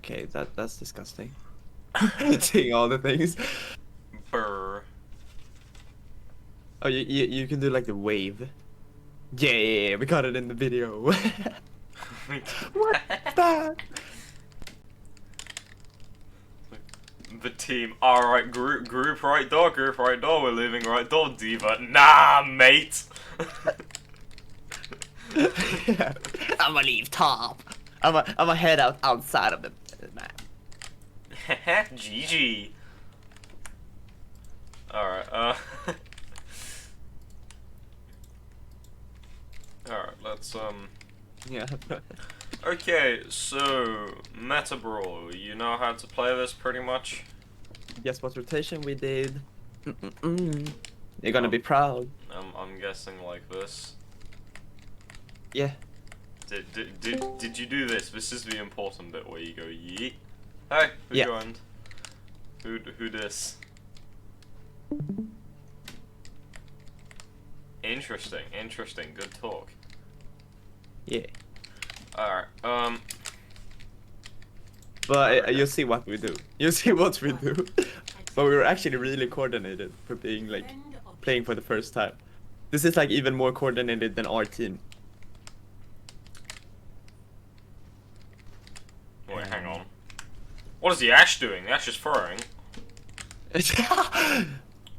Okay, that's disgusting. Seeing all the things. Brr. Oh, you can do like the wave. Yeah, we got it in the video. What the? The team. Alright, group right door, we're leaving right door, Diva. Nah, mate! I'ma leave top. I'ma head outside of the map. GG. Alright, Alright, let's, Yeah. Okay, so, Meta Brawl, you know how to play this pretty much? Guess what rotation we did? You're gonna be proud. I'm guessing like this. Yeah. Did you do this? This is the important bit where you go yeet. Hey, who Yeah. joined? Who this? Interesting, good talk. Yeah. Alright, But you'll see what we do. You'll see what we do. But we were actually really coordinated for being like playing for the first time. This is like even more coordinated than our team. wait, hang on. What is the Ash doing? The Ash is throwing.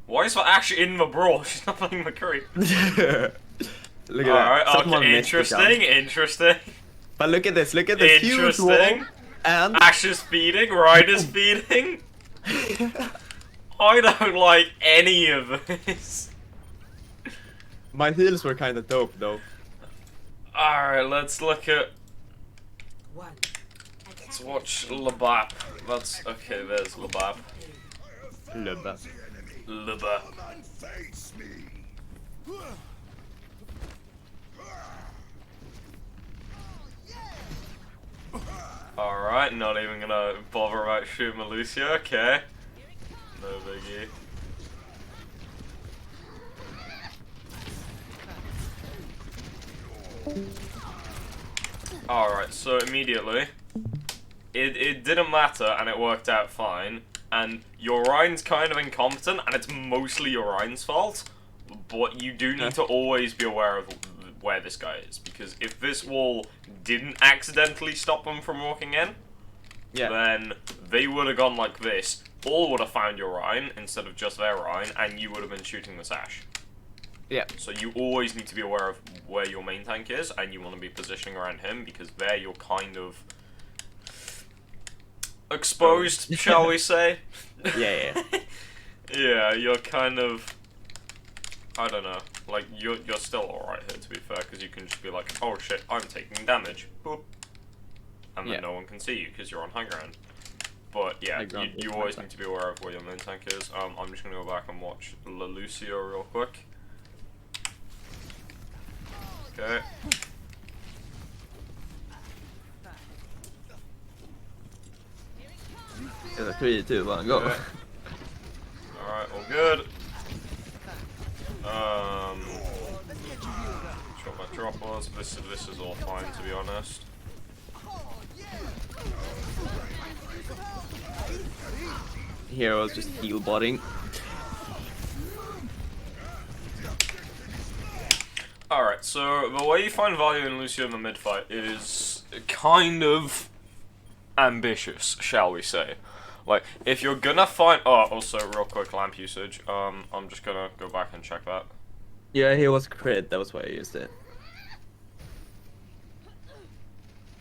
Why is the Ash in the brawl? She's not playing McCurry. Look at that. Someone okay, missed the jump. interesting. But look at this huge wall. Interesting. And Ash is feeding, Ryder's feeding. I don't like any of this. my heals were kind of dope though. Alright, let's look at... Let's watch Bap. That's... Okay, there's Bap. Lubba. Lubba. Alright, not even gonna bother about shooting Lucio, okay. No biggie. Alright, so immediately, it didn't matter and it worked out fine, and your Ryan's kind of incompetent and it's mostly your Ryan's fault, but you do need to always be aware of where this guy is, because if this wall didn't accidentally stop them from walking in, then they would have gone like this, all would have found your Ryan instead of just their Ryan, and you would have been shooting this Ash. Yeah. So you always need to be aware of where your main tank is, and you want to be positioning around him, because there you're kind of exposed, shall we say? Yeah. Yeah, you're kind of, I don't know, like, you're still alright here, to be fair, because you can just be like, oh shit, I'm taking damage, boop. And then no one can see you, because you're on high ground. But yeah, you always need to be aware of where your main tank is. I'm just going to go back and watch Lucio real quick. Okay. Yeah, 3, 2, 1, go. Okay. Alright, all good. Shot my drop was. This is all fine, to be honest. Here I was just heal botting. Alright, so the way you find value in Lucio in the mid-fight is kind of ambitious, shall we say. Like, if you're gonna find... Oh, also, real quick, lamp usage. I'm just gonna go back and check that. Yeah, he was crit, that was why I used it.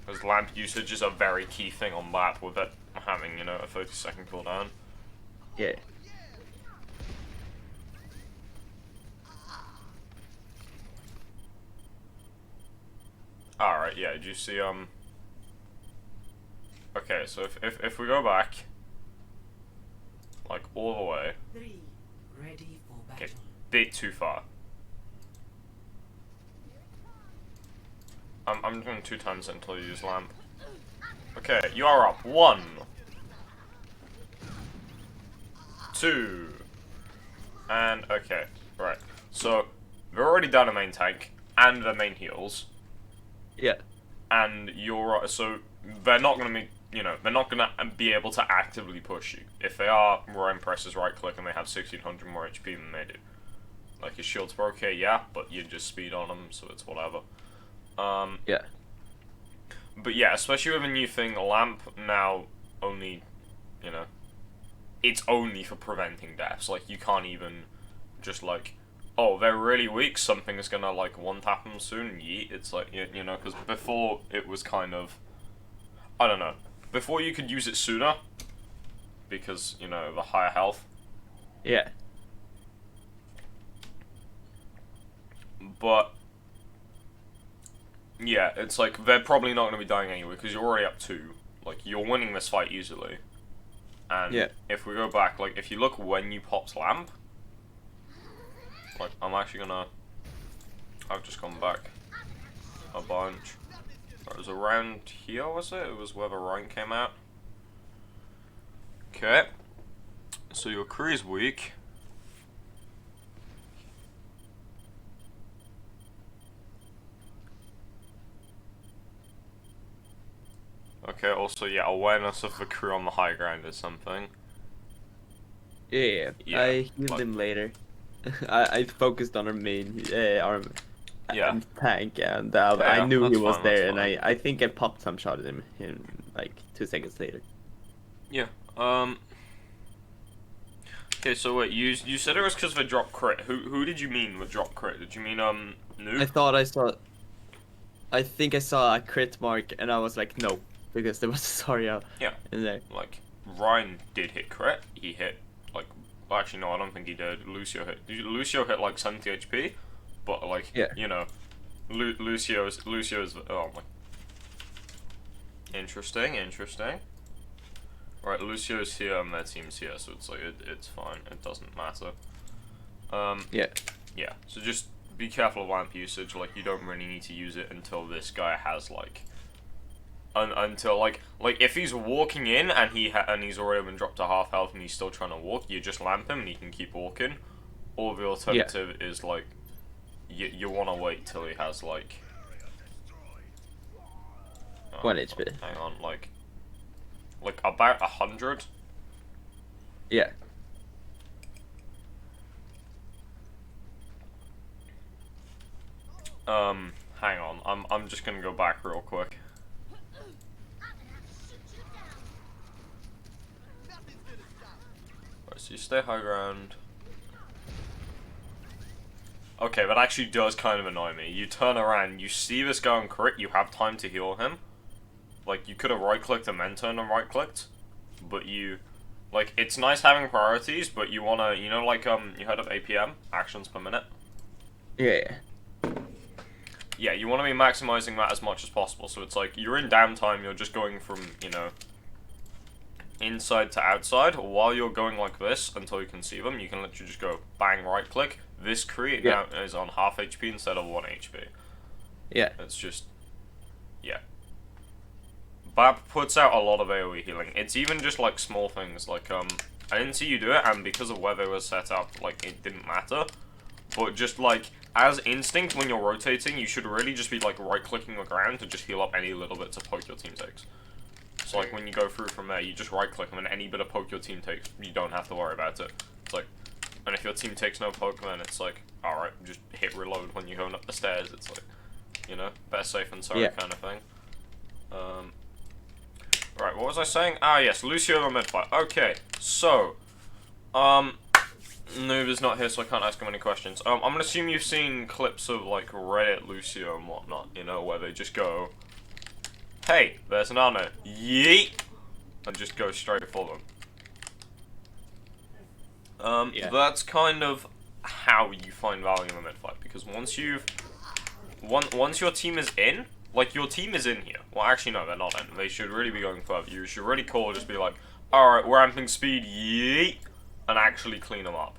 Because lamp usage is a very key thing on Bap, with it having, you know, a 30-second cooldown. Yeah. Alright, yeah, did you see, Okay, so if we go back, like, all the way... Okay, bit too far. I'm doing 2 times until you use lamp. Okay, you are up. 1. 2. And, okay, right. So, we've already done a main tank, and the main heals. Yeah. And you're, so, they're not gonna you know, they're not gonna be able to actively push you. If they are, Ryan presses right click and they have 1600 more HP than they do. Like, his shield's okay, yeah, but you just speed on them, so it's whatever. Yeah. But yeah, especially with a new thing, Lamp now only, you know, it's only for preventing deaths. Like, you can't even just, like, oh, they're really weak, something is gonna, like, one-tap them soon, yeet. It's like, you know, because before it was kind of, I don't know, before you could use it sooner, because, you know, the higher health. Yeah. But yeah, it's like, they're probably not going to be dying anyway, because you're already up 2. Like, you're winning this fight easily. And yeah. if we go back, like, if you look when you popped Lamp, like, I'm actually gonna, I've just gone back a bunch. It was around here, was it? It was where the Rhine came out. Okay. So your crew's weak. Okay, also, yeah, awareness of the crew on the high ground is something. Yeah. I healed him later. I focused on our main arm tank, and I knew he was there, and I think I popped some shot at him like 2 seconds later. Yeah. Okay, so wait, you said it was because of a drop crit. Who did you mean with drop crit? Did you mean Noob? I think I saw a crit mark, and I was like, no, because there was a Zarya in there. Like, Ryan did hit crit. He hit, like, well, actually no, I don't think he did. Lucio hit like 70 HP, but like, you know, Lucio's oh my. Interesting. Right, Lucio's here and their team's here, so it's like it's fine. It doesn't matter. Yeah. So just be careful of lamp usage. Like, you don't really need to use it until this guy has like, until like if he's walking in and he's already been dropped to half health and he's still trying to walk, you just lamp him and he can keep walking. Or the alternative is like, you want to wait till he has like 1 HP. Hang on, like about 100. Yeah. Hang on. I'm just gonna go back real quick. Right, so you stay high ground. Okay, that actually does kind of annoy me. You turn around, you see this guy on crit, you have time to heal him. Like, you could have right-clicked and then turned and right-clicked, but you, like, it's nice having priorities, but you wanna, you know, like, you heard of APM, actions per minute? Yeah. Yeah, you wanna be maximizing that as much as possible, so it's like, you're in downtime, you're just going from, you know, inside to outside, while you're going like this until you can see them, you can literally just go bang right-click. This create now is on half HP instead of 1 HP. Yeah. It's just, yeah. Bap puts out a lot of AoE healing. It's even just like small things, like I didn't see you do it, and because of where they were set up, like, it didn't matter. But just like, as instinct, when you're rotating, you should really just be like right-clicking the ground to just heal up any little bits of poke your team takes. So like, when you go through from there, you just right-click them, and any bit of poke your team takes, you don't have to worry about it. It's like, and if your team takes no poke, then it's like, alright, just hit reload when you're going up the stairs. It's like, you know, better safe than sorry kind of thing. Right, what was I saying? Ah, yes, Lucio the mid-fight. Okay, so, Noob is not here, so I can't ask him any questions. I'm gonna assume you've seen clips of, like, Reddit Lucio and whatnot, you know, where they just go, hey, there's an Arno, yeet, and just go straight for them. That's kind of how you find value in a mid-fight, because once your team is in, like, your team is in here. Well, actually, no, they're not in. They should really be going further. You should really call, just be like, alright, we're amping speed, yeet, and actually clean them up.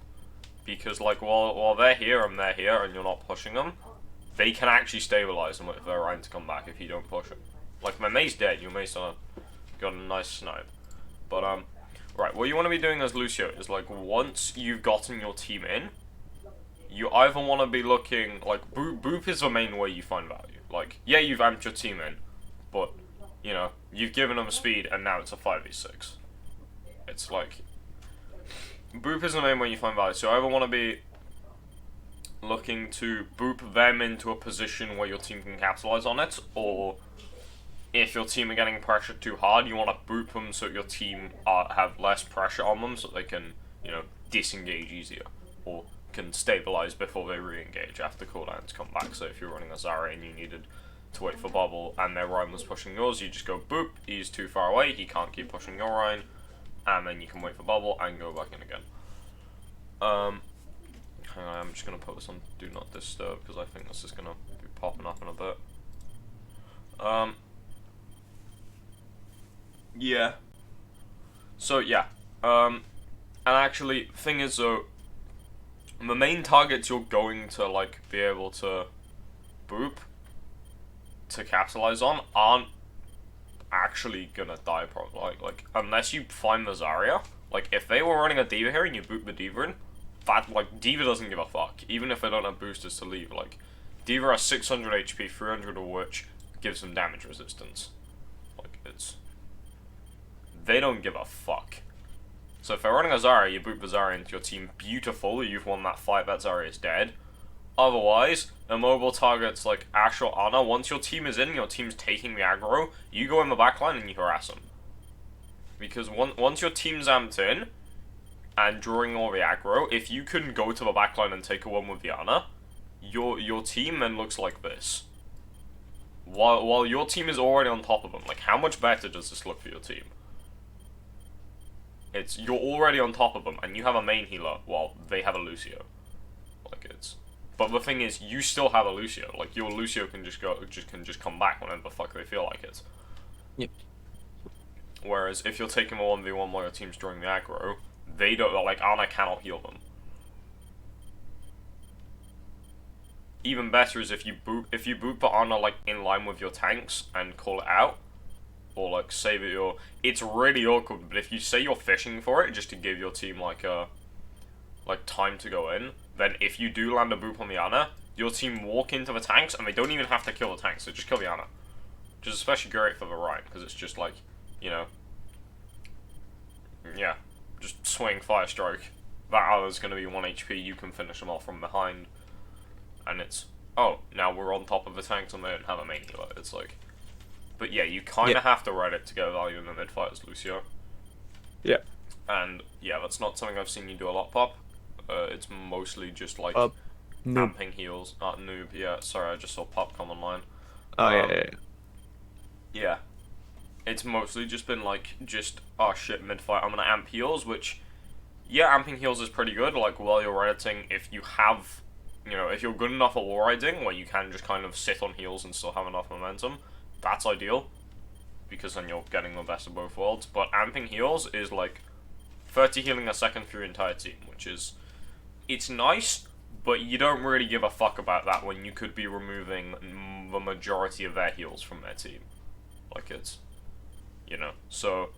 Because, like, while they're here and they're here and you're not pushing them, they can actually stabilize them if they're around to come back if you don't push them. Like, my May's dead, your May's got a nice snipe. But, right, what you want to be doing as Lucio is, like, once you've gotten your team in, you either want to be looking, like, Boop is the main way you find value. Like, yeah, you've amped your team in, but, you know, you've given them speed, and now it's a 5v6. It's like, boop is the main way you find value. So I either want to be looking to boop them into a position where your team can capitalize on it, or if your team are getting pressured too hard, you want to boop them so your team have less pressure on them, so they can, you know, disengage easier, or can stabilize before they re-engage after cooldowns come back. So if you're running a Zarya and you needed to wait for bubble and their Rhine was pushing yours, you just go boop, he's too far away, he can't keep pushing your Rhine, and then you can wait for bubble and go back in again. Hang on, I'm just going to put this on Do Not Disturb because I think this is going to be popping up in a bit. Yeah. So, yeah. And actually, thing is, though, the main targets you're going to, like, be able to boop to capitalize on aren't actually gonna die, probably. Like, unless you find the Zarya. Like, if they were running a D.Va here and you boop the D.Va in, that, like, D.Va doesn't give a fuck. Even if they don't have boosters to leave, like, D.Va has 600 HP, 300 of which gives them damage resistance. Like, it's... They don't give a fuck. So if they're running a Zarya, you boop the Zarya into your team, beautiful, you've won that fight, that Zarya is dead. Otherwise, immobile targets like Ashe or Ana, once your team is in, your team's taking the aggro, you go in the backline and you harass them. Because once your team's amped in, and drawing all the aggro, if you can go to the backline and take a one with the Ana, your team then looks like this. While your team is already on top of them, like how much better does this look for your team? It's, you're already on top of them, and you have a main healer, while they have a Lucio. Like, it's... But the thing is, you still have a Lucio. Like, your Lucio can just come back whenever the fuck they feel like it. Yep. Whereas, if you're taking a 1v1 while your team's drawing the aggro, they don't, like, Ana cannot heal them. Even better is if you boop the Ana, like, in line with your tanks and call it out, or like say that you're, it's really awkward, but if you say you're fishing for it just to give your team like time to go in, then if you do land a boop on the Ana, your team walk into the tanks and they don't even have to kill the tanks, they just kill the Ana. Which is especially great for the Rhine, because it's just like, you know, yeah, just swing, fire strike. That Ana's going to be 1 HP, you can finish them off from behind. And it's, oh, now we're on top of the tanks and they don't have a main healer. It's like, but yeah, you kind of have to ride it to get value in the mid-fight as Lucio. Yeah. And yeah, that's not something I've seen you do a lot, Pop. It's mostly just like amping heals. Noob, yeah, sorry, I just saw Pop come online. Oh, yeah. Yeah. It's mostly just been like, oh shit, mid-fight, I'm gonna amp heals, which, yeah, amping heals is pretty good. Like, while you're editing, if you have, you know, if you're good enough at wall riding, where you can just kind of sit on heals and still have enough momentum, that's ideal, because then you're getting the best of both worlds. But amping heals is like 30 healing a second for your entire team, which is, it's nice, but you don't really give a fuck about that when you could be removing the majority of their heals from their team. Like, it's, you know, so,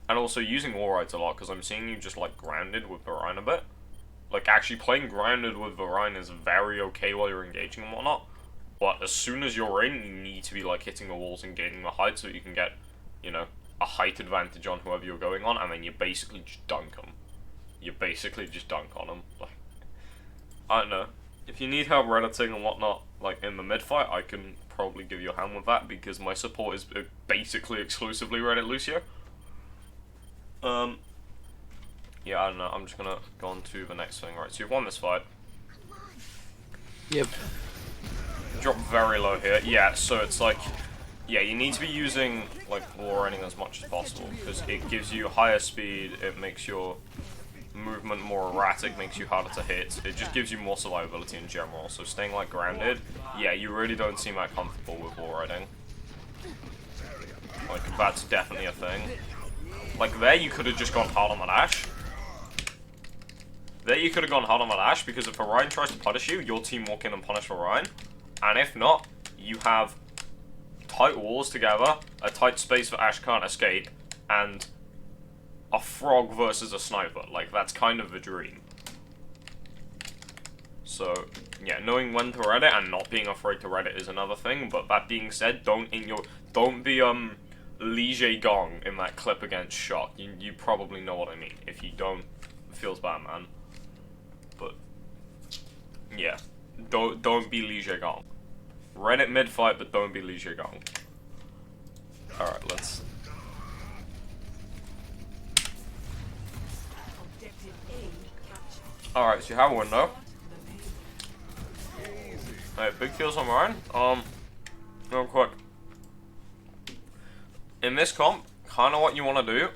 and also using wall rides a lot, because I'm seeing you just like grounded with the Rhine a bit. Like, actually playing grounded with the Rhine is very okay while you're engaging and whatnot. But as soon as you're in, you need to be like hitting the walls and gaining the height so that you can get, you know, a height advantage on whoever you're going on, and then you basically just dunk them. You basically just dunk on them. Like, I don't know. If you need help redditing and whatnot, like in the mid-fight, I can probably give you a hand with that because my support is basically exclusively Reddit Lucio. Yeah, I don't know. I'm just gonna go on to the next thing. Right, so you've won this fight. Yep. Drop very low here. Yeah, so it's like, yeah, you need to be using like wall riding as much as possible because it gives you higher speed, it makes your movement more erratic, makes you harder to hit, it just gives you more survivability in general. So staying like grounded, yeah, you really don't seem that comfortable with wall riding. Like, that's definitely a thing. Like there you could have just gone hard on that Ashe. There you could have gone hard on that Ashe because if Orion tries to punish you, your team walk in and punish Orion. And if not, you have tight walls together, a tight space that Ashe can't escape, and a frog versus a sniper. Like, that's kind of the dream. So, yeah, knowing when to Reddit and not being afraid to Reddit is another thing, but that being said, don't be Li Gong in that clip against Shock. You probably know what I mean. If you don't, it feels bad, man. But yeah, don't be Li Gong. Reddit mid fight, but don't be Li Gong. All right, let's. All right, so you have a window. Alright, big kills on mine. Real quick. In this comp, kind of what you want to do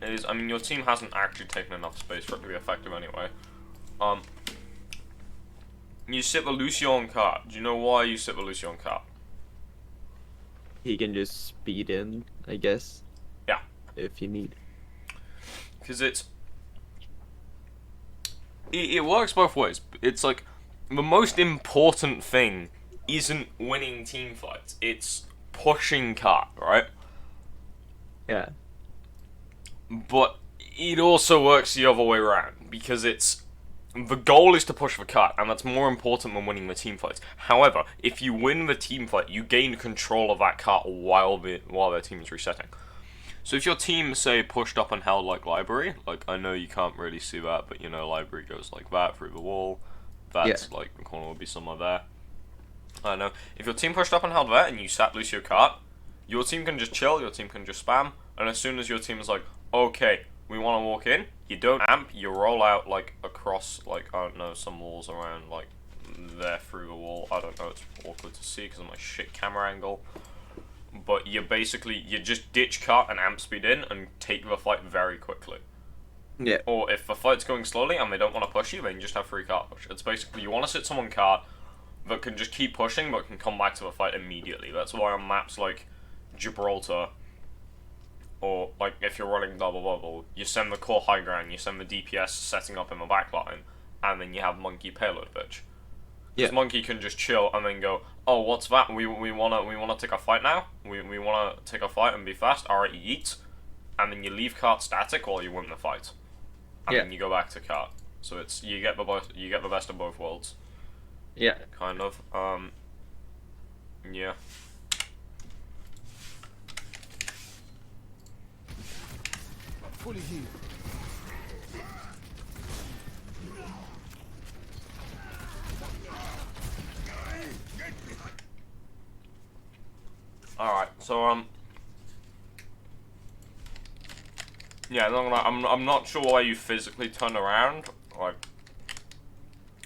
is, I mean, your team hasn't actually taken enough space for it to be effective anyway. You sit with Lucio on cart. Do you know why you sit with Lucio on cart? He can just speed in, I guess. Yeah. If you need. Because it works both ways. It's like, the most important thing isn't winning team fights. It's pushing cart, right? Yeah. But it also works the other way around, because the goal is to push the cart, and that's more important than winning the team fights. However, if you win the team fight, you gain control of that cart while their team is resetting. So if your team, say, pushed up and held like Library, like, I know you can't really see that, but you know, Library goes like that through the wall. That's like, the corner will be somewhere there. I don't know. If your team pushed up and held there and you sat Lucio cart, your team can just chill, your team can just spam, and as soon as your team is like, okay, we want to walk in, you don't amp, you roll out like across, like, I don't know, some walls around like there through the wall. I don't know, it's awkward to see because of my shit camera angle. But you just ditch cart and amp speed in and take the fight very quickly. Yeah. Or if the fight's going slowly and they don't want to push you, then you just have free cart push. It's basically, you want to sit someone cart that can just keep pushing but can come back to the fight immediately. That's why on maps like Gibraltar, or like if you're running double bubble, you send the core high ground, you send the DPS setting up in the backline, and then you have Monkey payload bitch. Because Monkey can just chill and then go, oh, what's that? We wanna take a fight now. We wanna take a fight and be fast. Alright, yeet, and then you leave cart static while you win the fight. And then you go back to cart. So it's you get the best of both worlds. Yeah. Kind of. Yeah. Fully healed. Alright, so yeah, I'm not sure why you physically turn around, like,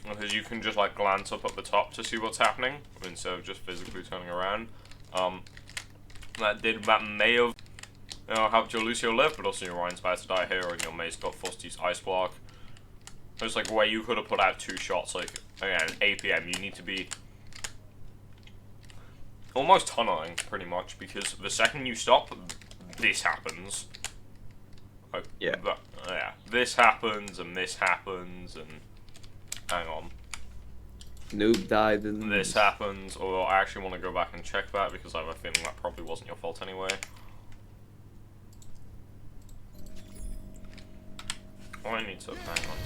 because you can just like glance up at the top to see what's happening instead of just physically turning around. That may have, you know, helped your Lucio live, but also your Ryan's about to die here, and your Mace got forced to use Ice Block. It's like where you could have put out 2 shots, like, again, APM, you need to be almost tunneling, pretty much, because the second you stop, this happens. Like, yeah, this happens, and this happens, and hang on. Noob died, and this happens, although I actually want to go back and check that, because I have a feeling that probably wasn't your fault anyway. Oh, I need to, hang on.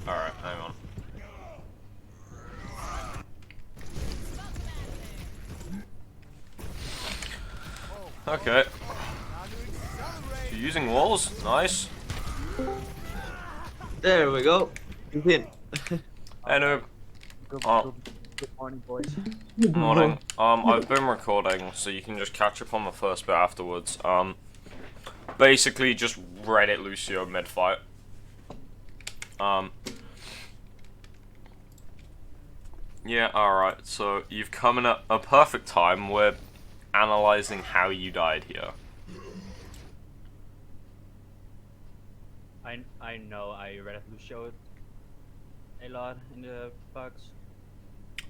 Alright, hang on. Okay. You're using walls? Nice. There we go. He's in. Hey, noob. Good morning, boys. Good morning. I've been recording, so you can just catch up on the first bit afterwards. Basically just Reddit Lucio mid-fight. Yeah, alright, so you've come in at a perfect time. We're analyzing how you died here. I know I read Lucio a lot in the bugs.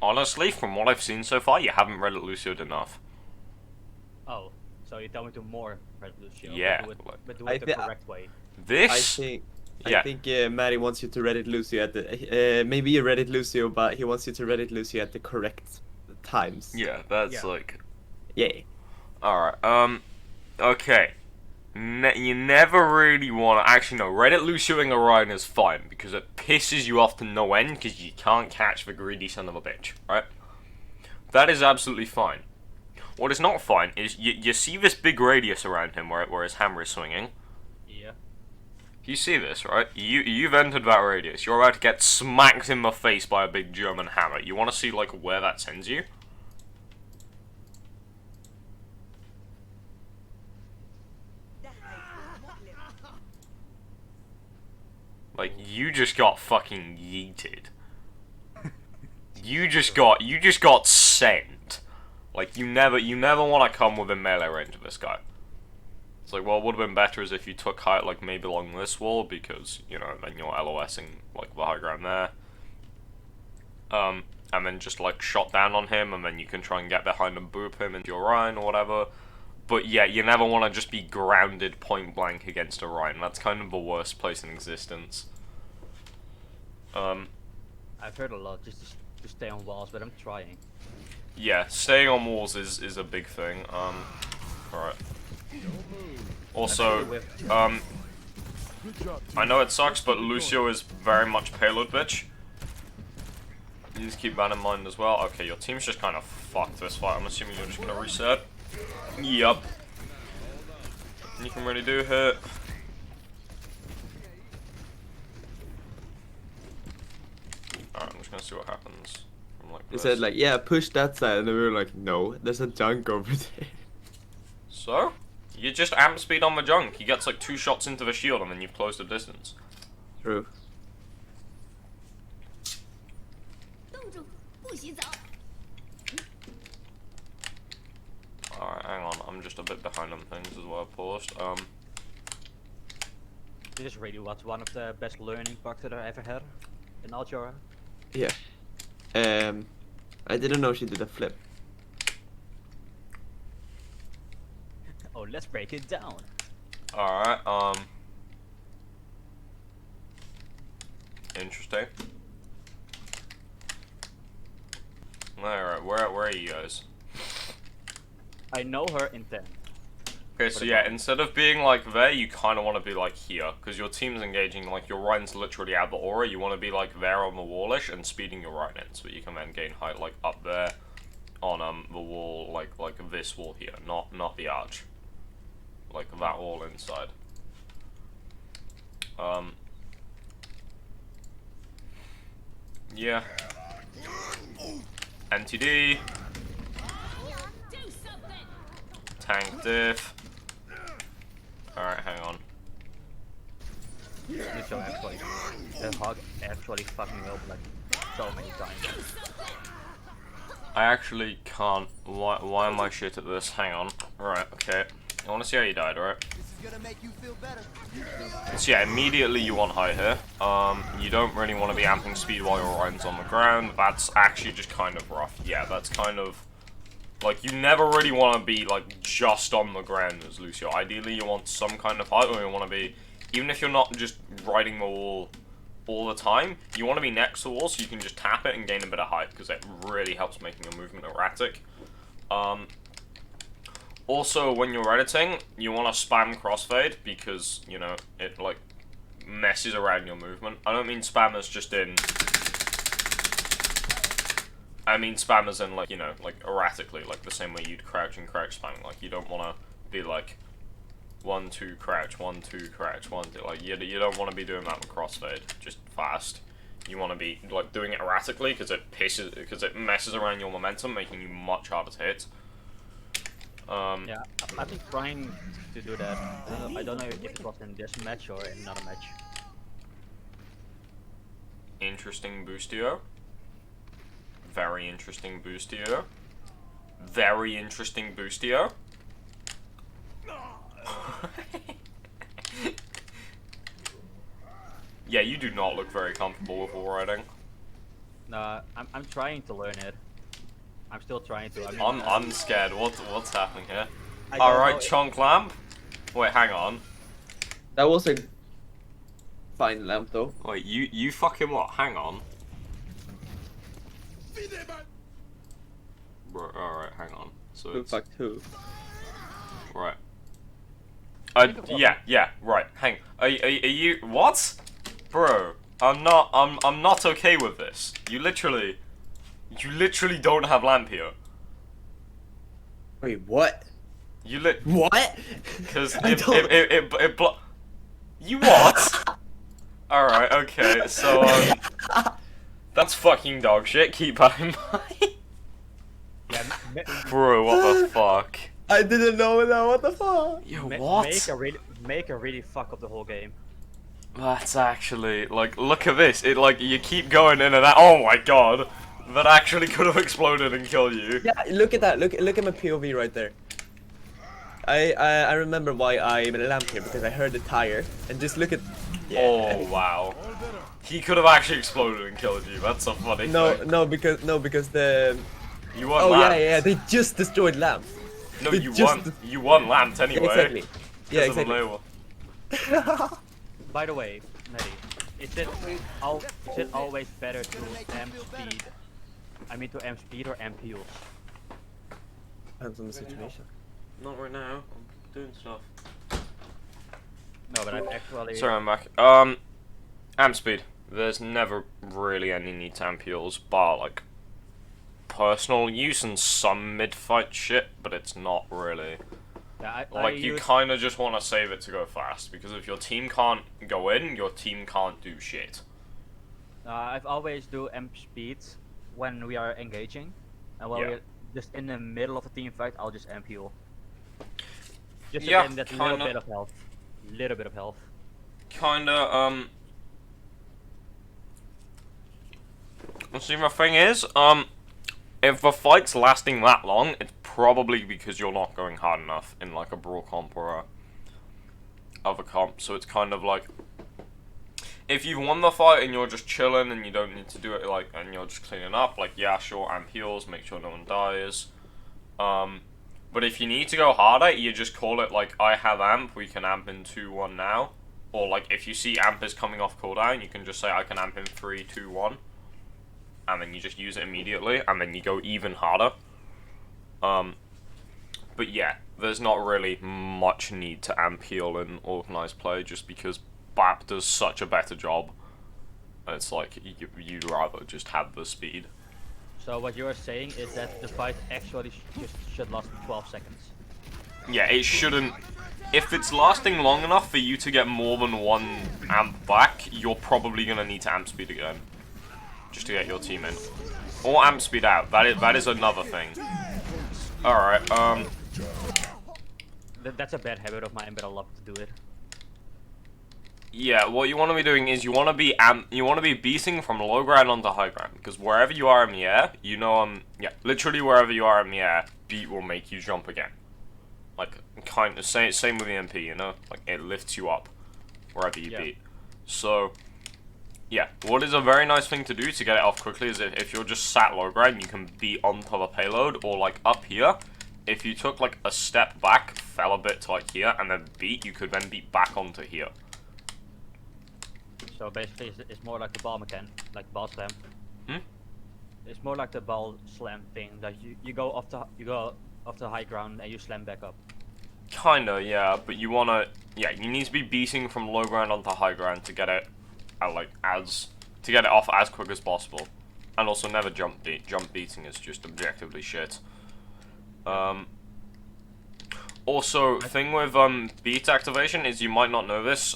Honestly, from what I've seen so far, you haven't read Lucio'd enough. Oh, so you tell me to more read Lucio. Yeah. But do it the correct way. This? I think Matty wants you to Reddit Lucio at the maybe you Reddit Lucio, but he wants you to Reddit Lucio at the correct times. Yeah, that's like. Yeah. Alright, okay. You never really want to... Actually, no, Reddit Lucioing a Ryan is fine, because it pisses you off to no end, because you can't catch the greedy son of a bitch, right? That is absolutely fine. What is not fine is, you see this big radius around him where his hammer is swinging? Yeah. You see this, right? You've entered that radius. You're about to get smacked in the face by a big German hammer. You want to see, like, where that sends you? Like, you just got fucking yeeted. You just got sent. Like, you never want to come within melee range of this guy. It's like, well, what would have been better is if you took height, like, maybe along this wall, because, you know, then you're LOSing, like, the high ground there. And then just, like, shot down on him, and then you can try and get behind and boop him into your Rhine or whatever. But yeah, you never want to just be grounded point blank against a Rhine. That's kind of the worst place in existence. I've heard a lot just to stay on walls, but I'm trying. Yeah, staying on walls is a big thing. Alright. Also, I know it sucks, but Lucio is very much payload bitch. You need to keep that in mind as well. Okay, your team's just kind of fucked this fight. I'm assuming you're just gonna reset. Yup. You can really do hit. Alright, I'm just gonna see what happens. From like He said like, yeah, push that side, and then we were like, no, there's a junk over there. So? You just amp speed on the junk. He gets like 2 shots into the shield and then you've closed the distance. True. Alright, hang on. I'm just a bit behind on things as well. Paused. This really was one of the best learning bugs that I ever had in Altura. Yeah. I didn't know she did a flip. Oh, let's break it down. Alright, interesting. Alright, where are you guys? I know her intent. Okay, so yeah, instead of being like there, you kind of want to be like here, because your team's engaging, like your Rhine's literally out the aura. You want to be like there on the wallish and speeding your Rhine in, so that you can then gain height like up there on the wall, like this wall here, not the arch, like that wall inside. Yeah. NTD. Tank diff. Alright, hang on. Lucio actually, the hog actually fucking me up like so many times. I actually can't. Why am I shit at this? Hang on. Right, okay. I want to see how you died, right? So yeah, immediately you want high here. You don't really want to be amping speed while your Rhine's on the ground. That's actually just kind of rough. Yeah, that's kind of... Like, you never really want to be, like, just on the ground as Lucio. Ideally, you want some kind of height, or you want to be... Even if you're not just riding the wall all the time, you want to be next to the wall so you can just tap it and gain a bit of height, because it really helps making your movement erratic. Also, when you're editing, you want to spam crossfade, because, you know, it, like, messes around your movement. I don't mean spam as just in... I mean spam as in, like, you know, like, erratically, like, the same way you'd crouch and crouch spamming. Like, you don't want to be, like, 1, 2, crouch, 1, 2, crouch, 1, 2. Like, you don't want to be doing that with crossfade, just fast. You want to be, like, doing it erratically, because it messes around your momentum, making you much harder to hit. Yeah, I've been trying to do that. I don't know if it was in this match or in another match. Interesting boostio. Very interesting boostio. Very interesting boostio. Yeah, you do not look very comfortable with wall riding. No, I'm trying to learn it. I'm still trying to. I mean, I'm scared. What's happening here? All right, chunk lamp. Wait, hang on. That was a fine lamp though. Wait, you fucking what? Hang on. Alright, hang on. So Who it's... fucked who? Right. Yeah, right. Hang. Are you what? Bro, I'm not okay with this. You literally don't have lamp here. Wait, what? What? Because it You what? Alright, okay, so, that's fucking dog shit, keep that in mind. Yeah, Bro, what the fuck? I didn't know that, what the fuck? Yo, what? Make a really fuck up the whole game. That's actually, like, look at this, it, like, you keep going in and out, oh my god. That actually could have exploded and killed you. Yeah, look at that, look at my POV right there. I remember why I made a lamp here, because I heard the tire, and just look at... Yeah. Oh, wow. He could have actually exploded and killed you, that's a funny thing. No, because the... You won Oh, lamped. yeah, they just destroyed lamp. No, They you won lamped anyway. Exactly. Yeah, exactly. By the way, Nettie, is it always better to amp speed? I mean to amp speed or amp heals? Depends on the situation. Not right now, I'm doing stuff. No, but I've actually... Sorry, I'm back. Amp speed. There's never really any need to amp heals, bar, like, personal use and some mid-fight shit, but it's not really. Yeah, Like, you kind of just want to save it to go fast, because if your team can't go in, your team can't do shit. I've always do amp speed when we are engaging, and when we're just in the middle of a team fight, I'll just amp heal. Just to get that little bit of health. Little bit of health. Kinda, see, the thing is, if the fight's lasting that long, it's probably because you're not going hard enough in, like, a brawl comp or a other comp, so it's kind of like, if you've won the fight and you're just chilling and you don't need to do it, like, and you're just cleaning up, like, yeah, sure, amp heals, make sure no one dies, but if you need to go harder, you just call it, like, I have amp, we can amp in 2-1 now, or, like, if you see amp is coming off cooldown, you can just say, I can amp in 3-2-1, and then you just use it immediately, and then you go even harder. But yeah, there's not really much need to amp heal in organized play, just because Bap does such a better job. And it's like, you'd rather just have the speed. So what you're saying is that the fight actually should last 12 seconds. Yeah, it shouldn't... If it's lasting long enough for you to get more than one amp back, you're probably going to need to amp speed again. Just to get your team in. Or amp speed out, that is another thing. Alright, That's a bad habit of mine, but I love to do it. Yeah, what you want to be doing is you want to be beating from low ground onto high ground, because wherever you are in the air, you know, yeah, literally wherever you are in the air, beat will make you jump again. Like, kind of, same with the MP, you know? Like, it lifts you up wherever you beat. So, yeah, what is a very nice thing to do to get it off quickly is if you're just sat low ground, you can beat onto the payload, or like up here, if you took like a step back, fell a bit to like here, and then beat, you could then beat back onto here. So basically, it's more like the ball like ball slam. It's more like the ball slam thing that you go off the high ground and you slam back up. Kinda, yeah, but you wanna, you need to be beating from low ground onto high ground to get it, to get it off as quick as possible, and also never jump beat. Jump beating is just objectively shit. Also, thing with beat activation is you might not know this.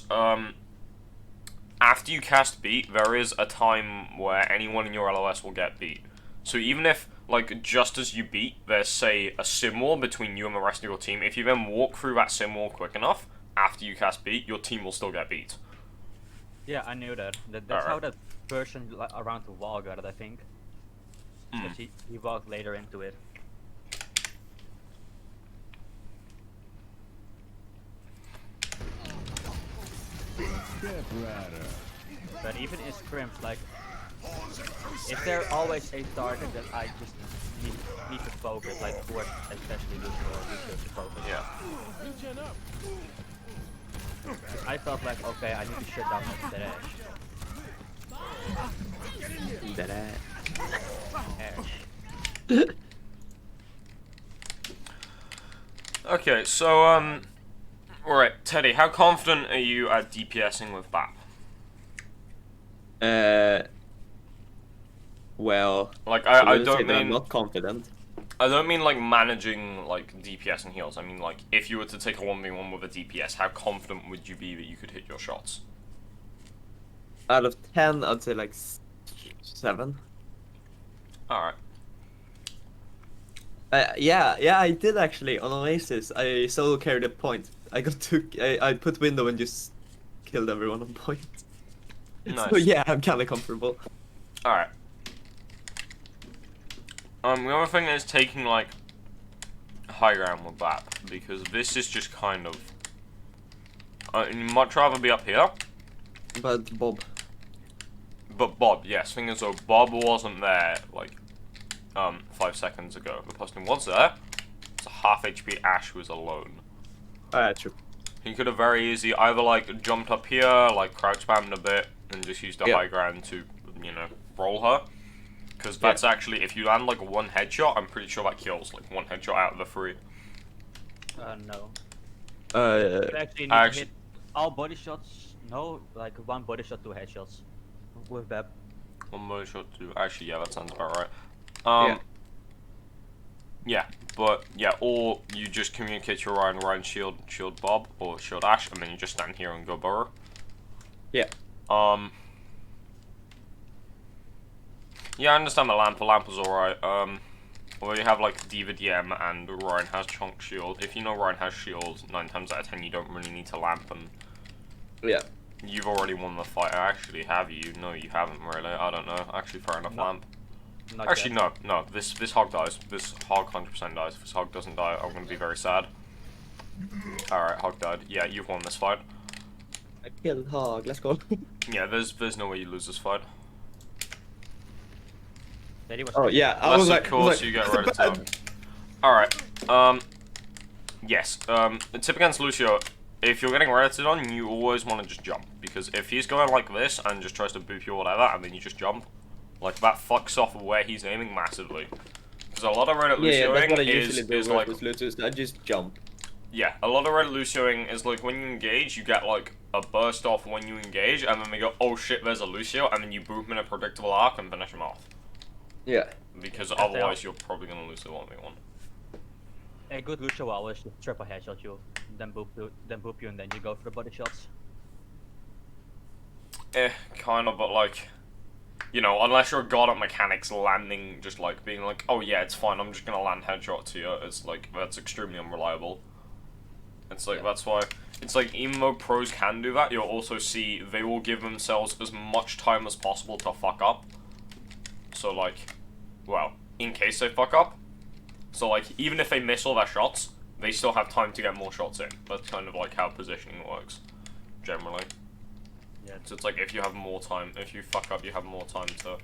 After you cast beat, there is a time where anyone in your LOS will get beat. So even if, like, just as you beat, there's, say, a sim war between you and the rest of your team, if you then walk through that sim war quick enough, after you cast beat, your team will still get beat. Yeah, I knew that. That's how that person around the wall got it, I think. Because he walked later into it. But even in scrims, like, if there always a target that I just need to focus, like towards especially Lucio or Lucio to focus. Yeah. I felt like, okay, I need to shut down that Ash. That Okay, so, Alright, Teddy, how confident are you at DPSing with Bap? Well, like I don't mean I'm not confident. I don't mean like managing like DPS and heals. I mean like if you were to take a 1v1 with a DPS, how confident would you be that you could hit your shots? Out of 10, I'd say like 7. Alright. Yeah, I did actually on Oasis. I solo carried a point. I put window and just killed everyone on point. Nice. So yeah, I'm kind of comfortable. Alright. The other thing is taking like high ground with Bap, because this is just kind of. You'd much rather be up here. But Bob. But Bob, yes. Thing is, though, Bob wasn't there like 5 seconds ago. The person who was there, it's a half HP Ash who was alone. True. He could have very easily either like jumped up here, like crouch spammed a bit, and just used the high ground to, you know, roll her. Because that's actually, if you land like one headshot, I'm pretty sure that kills like one headshot out of the 3. No. You actually need to hit all body shots. No, like 1 body shot, 2 headshots with Bap. 1 body shot, 2. Actually, yeah, that sounds about right. Yeah, but yeah, or you just communicate to Ryan shield Bob, or shield Ash, and then you just stand here and go BRRRR. Yeah. Yeah, I understand the lamp. The lamp was alright. Well, you have like Diva DM and Ryan has chunk shield. If you know Ryan has shield, 9 times out of 10 you don't really need to lamp him. Yeah. You've already won the fight. Actually, have you? No, you haven't really. I don't know. Actually, fair enough. Lamp. Actually, no. This hog dies. This hog 100% dies. If this hog doesn't die, I'm gonna be very sad. Alright, hog died. Yeah, you've won this fight. I killed hog. Let's go. Yeah, there's no way you lose this fight. Oh yeah, I was of like, course you get ready to. Alright. Yes. Tip against Lucio. If you're getting reddited on, you always want to just jump, because if he's going like this and just tries to boop you or whatever, and then you just jump, like that fucks off where he's aiming massively. Because a lot of Reddit Lucioing is like I just jump. Yeah, a lot of Reddit Lucioing is like when you engage, you get like a burst off when you engage, and then they go, oh shit, there's a Lucio, and then you boop him in a predictable arc and finish him off. Yeah. Because otherwise you're probably gonna lose the 1v1. A good Lucio will always just triple headshot you, then boop you, and then you go for the body shots. Kind of, but like, you know, unless you're a god at mechanics, landing just like being like, oh yeah, it's fine, I'm just gonna land headshot to you. It's like, that's extremely unreliable. It's like, that's why, it's like, even though pros can do that, you'll also see they will give themselves as much time as possible to fuck up. So like, well, in case they fuck up. So like, even if they miss all their shots, they still have time to get more shots in. That's kind of like how positioning works, generally. Yeah. So it's like, if you have more time, if you fuck up, you have more time to...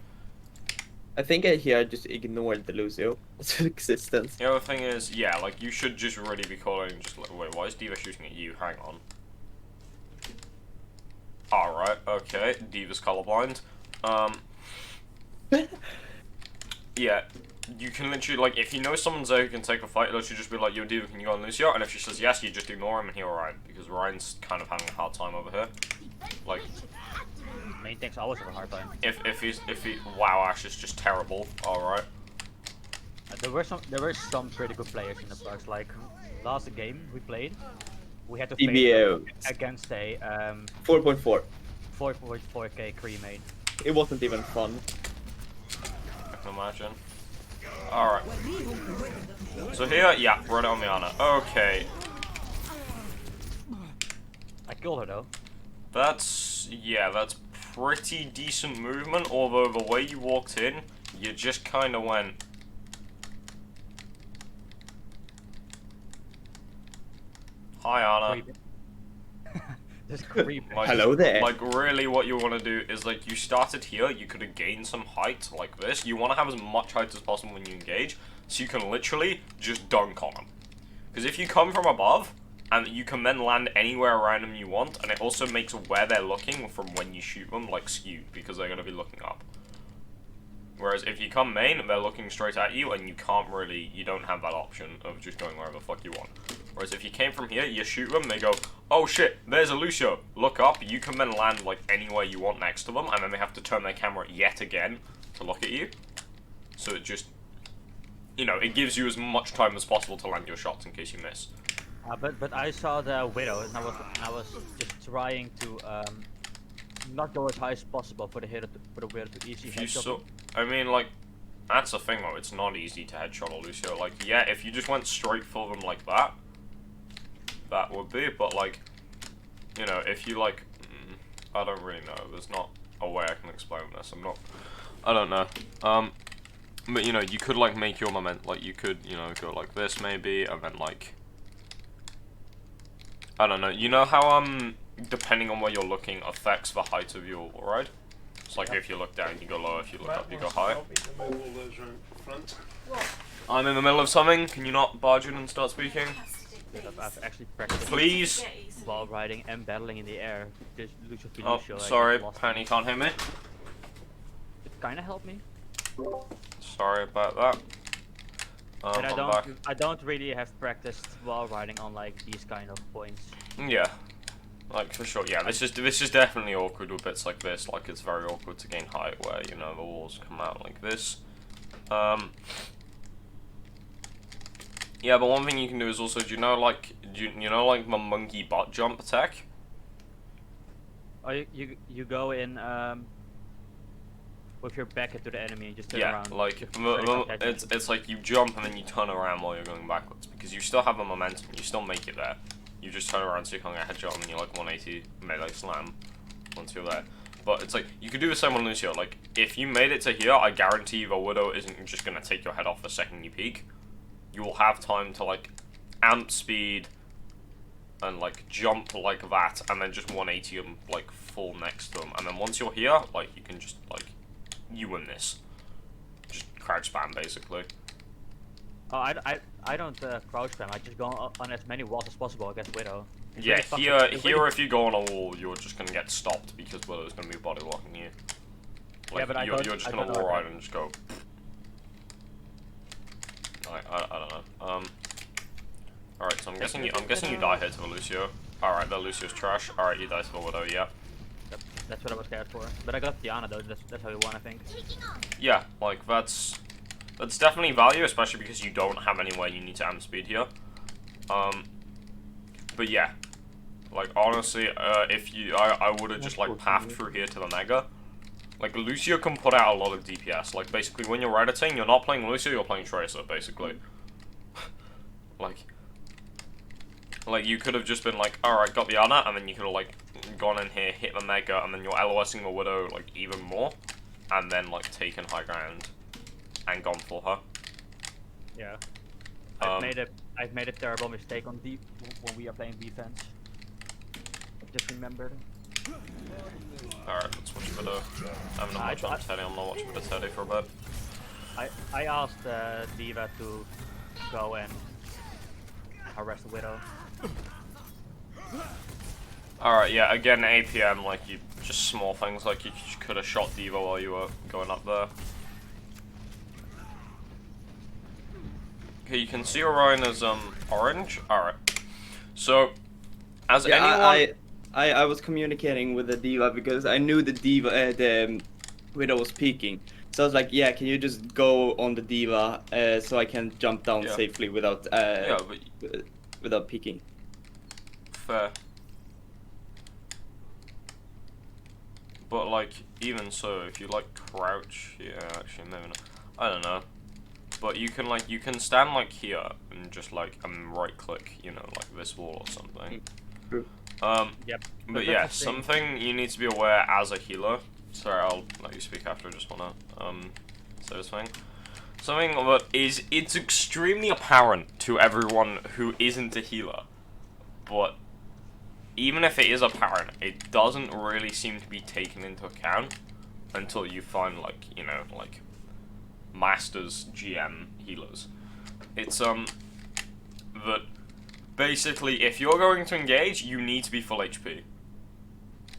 I think here I just ignored the Lucio's existence. The other thing is, yeah, like, you should just really be calling just like, wait, why is Diva shooting at you? Hang on. Alright, okay, Diva's colorblind. Yeah, you can literally, like, if you know someone's there who can take a fight, literally just be like, yo, Diva, can you go on Lucio? And if she says yes, you just ignore him and he'll Ryan, because Ryan's kind of having a hard time over here. Like, main thing's always have a hard time. Wow, Ash is just terrible. Alright. There were some pretty good players in the box. Like last game we played, we had to play against a 4.4. 4.4k cremate. It wasn't even fun. I can imagine. Alright. So here, yeah, run it on Miana. Okay. I killed her though. That's pretty decent movement, although the way you walked in, you just kind of went... Hi, Anna. Just creeping. Like, hello there. Like, really what you want to do is, like, you started here, you could have gained some height, like this. You want to have as much height as possible when you engage, so you can literally just dunk on them. Because if you come from above, and you can then land anywhere around them you want, and it also makes where they're looking from when you shoot them, like, skewed, because they're going to be looking up. Whereas if you come main, they're looking straight at you, and you don't have that option of just going wherever the fuck you want. Whereas if you came from here, you shoot them, they go, oh shit, there's a Lucio. Look up, you can then land like anywhere you want next to them, and then they have to turn their camera yet again to look at you. So it just, you know, it gives you as much time as possible to land your shots in case you miss. But I saw the Widow, and I was just trying to not go as high as possible for the Widow to easy headshot. I mean, like, that's the thing though, it's not easy to headshot a Lucio. Like, yeah, if you just went straight for them like that, that would be, but like, you know, if you like, I don't really know, there's not a way I can explain this, I don't know, but you know, you could like make your moment, like you could, you know, go like this maybe, and then like, I don't know, you know how, depending on where you're looking affects the height of your ride? It's like if you look down, you go low, if you look up, you go high. I'm in the middle of something, can you not barge in and start speaking? I've actually practiced Please? wall riding and battling in the air. Oh, sorry, apparently you can't hear me. It kinda helped me. Sorry about that. But I'm back. I don't really have practiced wall riding on like these kind of points. Yeah. Like, for sure, yeah, this is definitely awkward with bits like this, like, it's very awkward to gain height where, you know, the walls come out like this. Yeah, but one thing you can do is also, do you know, like, the monkey butt jump attack? Oh, you go in, with your back into the enemy and just turn around. Yeah, like, it's like you jump and then you turn around while you're going backwards, because you still have the momentum, you still make it there. You just turn around so you can't get a headshot and then you're like 180 melee slam once you're there. But it's like, you could do the same on Lucio. Like, if you made it to here, I guarantee you the Widow isn't just going to take your head off the second you peek. You will have time to, like, amp speed and, like, jump like that and then just 180 them, like, full next to them. And then once you're here, like, you can just, like, you win this. Just crouch spam, basically. Oh, I don't crouch spam. I just go on as many walls as possible against Widow. It's Yeah, really here if you go on a wall, you're just gonna get stopped because Widow's gonna be body locking you. Like, yeah, but you're just gonna wall ride and just go. I don't know. Alright, so I'm guessing you die here to the Lucio. Alright, the Lucio's trash. Alright, you die to the Widow. Yeah. That's what I was scared for. But I got Diana though. That's how you won, I think. Yeah, like that's definitely value, especially because you don't have anywhere you need to amp speed here. But yeah, like honestly, I would have just like pathed through here to the Mega. Like Lucio can put out a lot of DPS. Like basically, when you're editing, you're not playing Lucio, you're playing Tracer, basically. like you could have just been like, all right, got the Ana, and then you could have like gone in here, hit the Mega, and then you're LOSing the Widow like even more, and then like taken high ground and gone for her. Yeah. I've made a terrible mistake on deep when we are playing defense. I just remembered. Alright, let's watch a bit of... I'm not watching Teddy, I'm not watching a bit of Teddy for a bit. I asked Diva to go and harass the Widow. Alright, yeah, again, APM, like, you just small things, like, you could have shot Diva while you were going up there. Okay, you can see Orion as, orange. Alright. So, as anyone... I was communicating with the Diva because I knew the Diva, the Widow was peeking. So I was like, yeah, can you just go on the Diva so I can jump down safely without without peeking? Fair. But like, even so, if you like crouch, yeah, actually maybe not. I don't know. But you can stand like here and just like right click, you know, like this wall or something. True. Yep. But yeah, something you need to be aware as a healer. Sorry, I'll let you speak after. I just wanna say this thing. Something that it's extremely apparent to everyone who isn't a healer, but even if it is apparent, it doesn't really seem to be taken into account until you find like, you know, like masters GM healers. It's that basically if you're going to engage, you need to be full HP.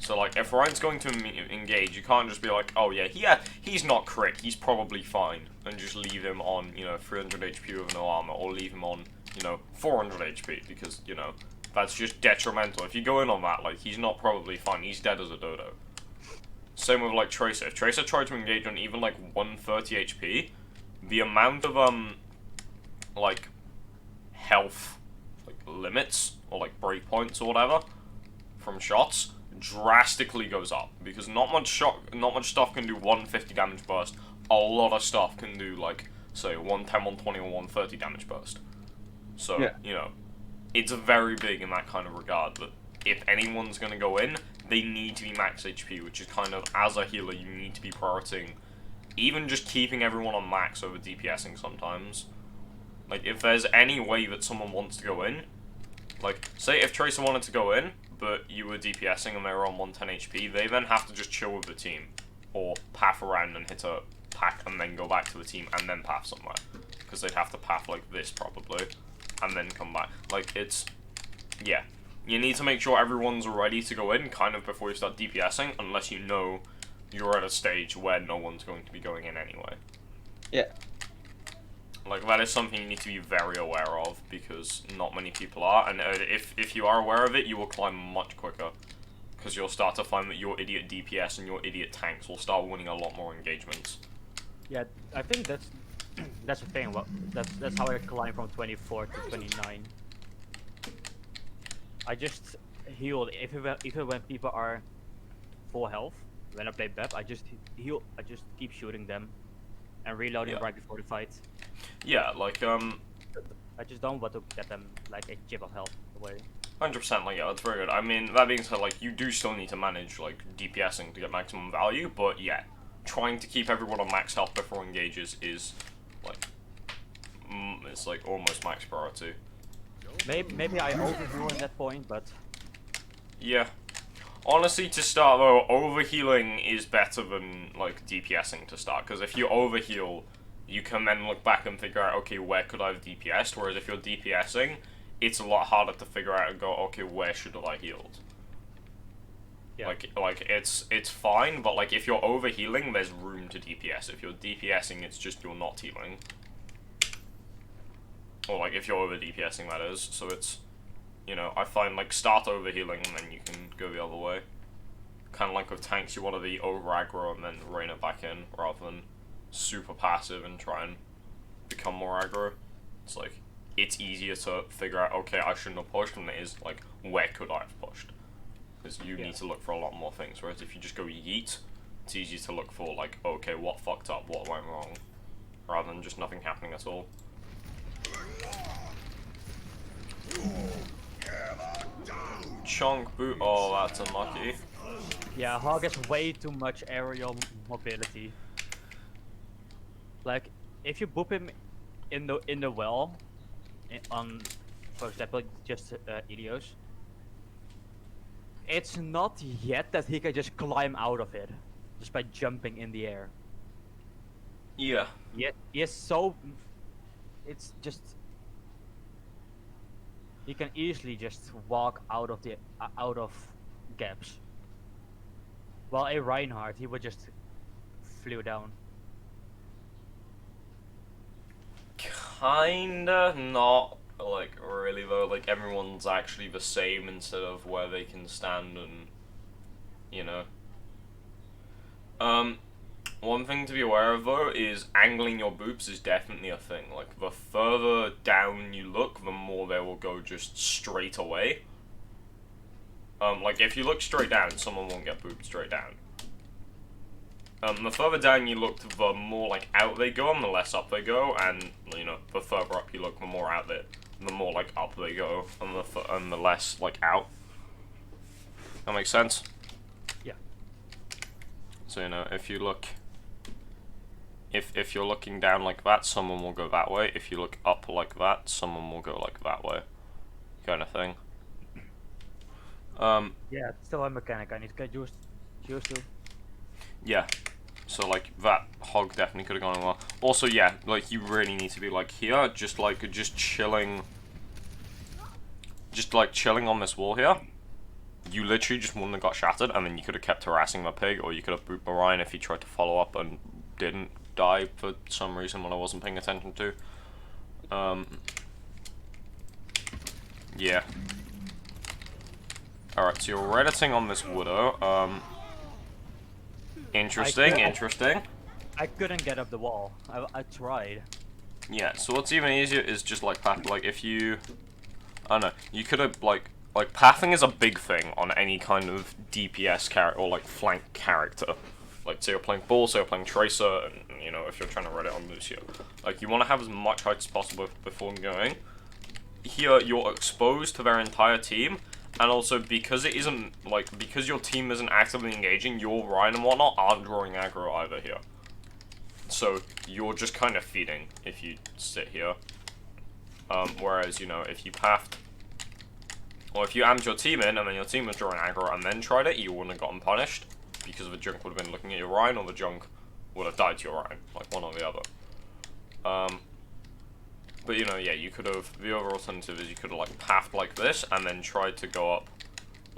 So, like, if Ryan's going to engage, you can't just be like, oh, yeah, he's not crit, he's probably fine, and just leave him on, you know, 300 HP with no armor, or leave him on, you know, 400 HP, because, you know, that's just detrimental. If you go in on that, like, he's not probably fine, he's dead as a dodo. Same with, like, Tracer. If Tracer tried to engage on even, like, 130 HP, the amount of, like, health, like, limits, or, like, breakpoints or whatever, from shots, drastically goes up, because not much stuff can do 150 damage burst. A lot of stuff can do, like, say, 110, 120, or 130 damage burst. So, yeah. You know, it's very big in that kind of regard, that if anyone's gonna go in, they need to be max HP, which is kind of, as a healer, you need to be prioritizing even just keeping everyone on max over DPSing sometimes. Like, if there's any way that someone wants to go in, like, say if Tracer wanted to go in, but you were DPSing and they were on 110 HP, they then have to just chill with the team. Or path around and hit a pack and then go back to the team and then path somewhere. Because they'd have to path like this, probably. And then come back. Like, it's... yeah. You need to make sure everyone's ready to go in kind of before you start DPSing, unless you know you're at a stage where no one's going to be going in anyway. Yeah. Like, that is something you need to be very aware of, because not many people are, and if you are aware of it, you will climb much quicker. Because you'll start to find that your idiot DPS and your idiot tanks will start winning a lot more engagements. Yeah, I think that's the thing. Well, that's how I climb from 24 to 29. I just heal even when people are full health. When I play Bap, I just heal. I just keep shooting them and reloading right before the fight. Yeah, like I just don't want to get them like a chip of health away. 100%, like, yeah, that's very good. I mean, that being said, like, you do still need to manage, like, DPSing to get maximum value, but yeah, trying to keep everyone on max health before engages is, like, it's, like, almost max priority. Maybe I overheal at that point, but... yeah. Honestly, to start, though, overhealing is better than, like, DPSing to start, because if you overheal, you can then look back and figure out, okay, where could I have DPS'd, whereas if you're DPSing, it's a lot harder to figure out and go, okay, where should have I healed? Yeah. Like it's fine, but like if you're overhealing, there's room to DPS. If you're DPSing, it's just you're not healing. Or like if you're over DPSing, that is. So it's, you know, I find like start overhealing and then you can go the other way. Kind of like with tanks, you want to be over aggro and then rein it back in, rather than super passive and try and become more aggro. It's like, it's easier to figure out, okay, I shouldn't have pushed, than it is, like, where could I have pushed? Because you need to look for a lot more things, whereas if you just go yeet, it's easier to look for, like, okay, what fucked up, what went wrong, rather than just nothing happening at all. Chunk boot, oh, that's unlucky. Yeah, Hog has way too much aerial mobility. Like, if you boop him in the well, on, for example, just Ilios, it's not yet that he can just climb out of it just by jumping in the air. Yeah. Yet he is so, it's just, he can easily just walk out of the gaps. While a Reinhardt, he would just flew down. Kinda, not like really though, like everyone's actually the same instead of where they can stand and, you know. One thing to be aware of though is angling your boops is definitely a thing. Like the further down you look, the more they will go just straight away. Like if you look straight down, someone won't get booped straight down. The further down you look, the more like out they go, and the less up they go, and you know, the further up you look, the more out the more like up they go, and the less like out. That makes sense? Yeah. So you know, if you look, if you're looking down like that, someone will go that way. If you look up like that, someone will go like that way, kind of thing. Yeah, it's still a mechanic I need to get used to. Yeah. So like that Hog definitely could have gone well. Also, yeah, like you really need to be like here, just chilling, just like chilling on this wall here, you literally just wouldn't have got shattered, and then you could have kept harassing my pig, or you could have booped my Ryan if he tried to follow up and didn't die for some reason when I wasn't paying attention to. Yeah. Alright, so you're redditing on this Widow. Interesting, interesting. I couldn't get up the wall. I tried. Yeah, so what's even easier is just like path, like if you, I don't know, you could have like pathing is a big thing on any kind of DPS character or like flank character. Like say you're playing Bull, say you're playing Tracer, and you know if you're trying to Reddit on Lucio, like you want to have as much height as possible before going. Here you're exposed to their entire team, and also because it isn't like because your team isn't actively engaging, your Ryan and whatnot aren't drawing aggro either here. So you're just kind of feeding if you sit here. Whereas, you know, if you pathed, or if you amped your team in and then your team was drawing aggro and then tried it, you wouldn't have gotten punished because the junk would have been looking at your Ryan, or the junk would have died to your Ryan, like one or the other. But you know, yeah, you could have, the other alternative is you could have like pathed like this and then tried to go up,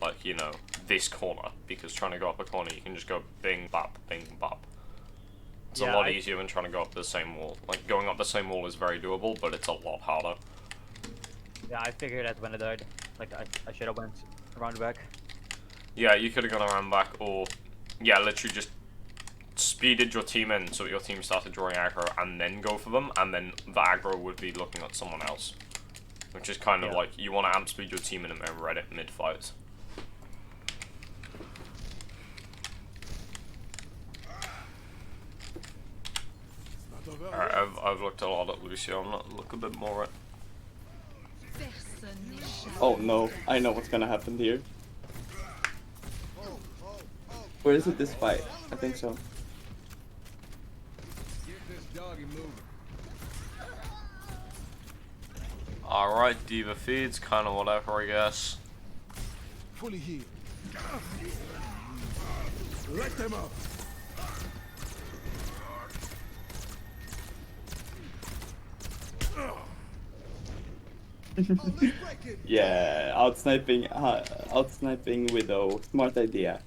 like, you know, this corner, because trying to go up a corner, you can just go bing, bap, bing, bap. It's a lot easier than trying to go up the same wall. Like, going up the same wall is very doable, but it's a lot harder. Yeah, I figured that when I died. Like, I should have went around the back. Yeah, you could have gone around back, or, yeah, literally just speeded your team in so your team started drawing aggro and then go for them, and then the aggro would be looking at someone else. Which is kind of like, you want to amp speed your team in and then Reddit mid-fight. Alright, I've looked a lot at Lucio, I'm gonna look a bit more at... Oh no, I know what's gonna happen here. Or is it this fight? I think so. Alright, Diva feeds, kinda whatever, I guess. Fully healed. Let them up. Yeah, outsniping Widow. Smart idea.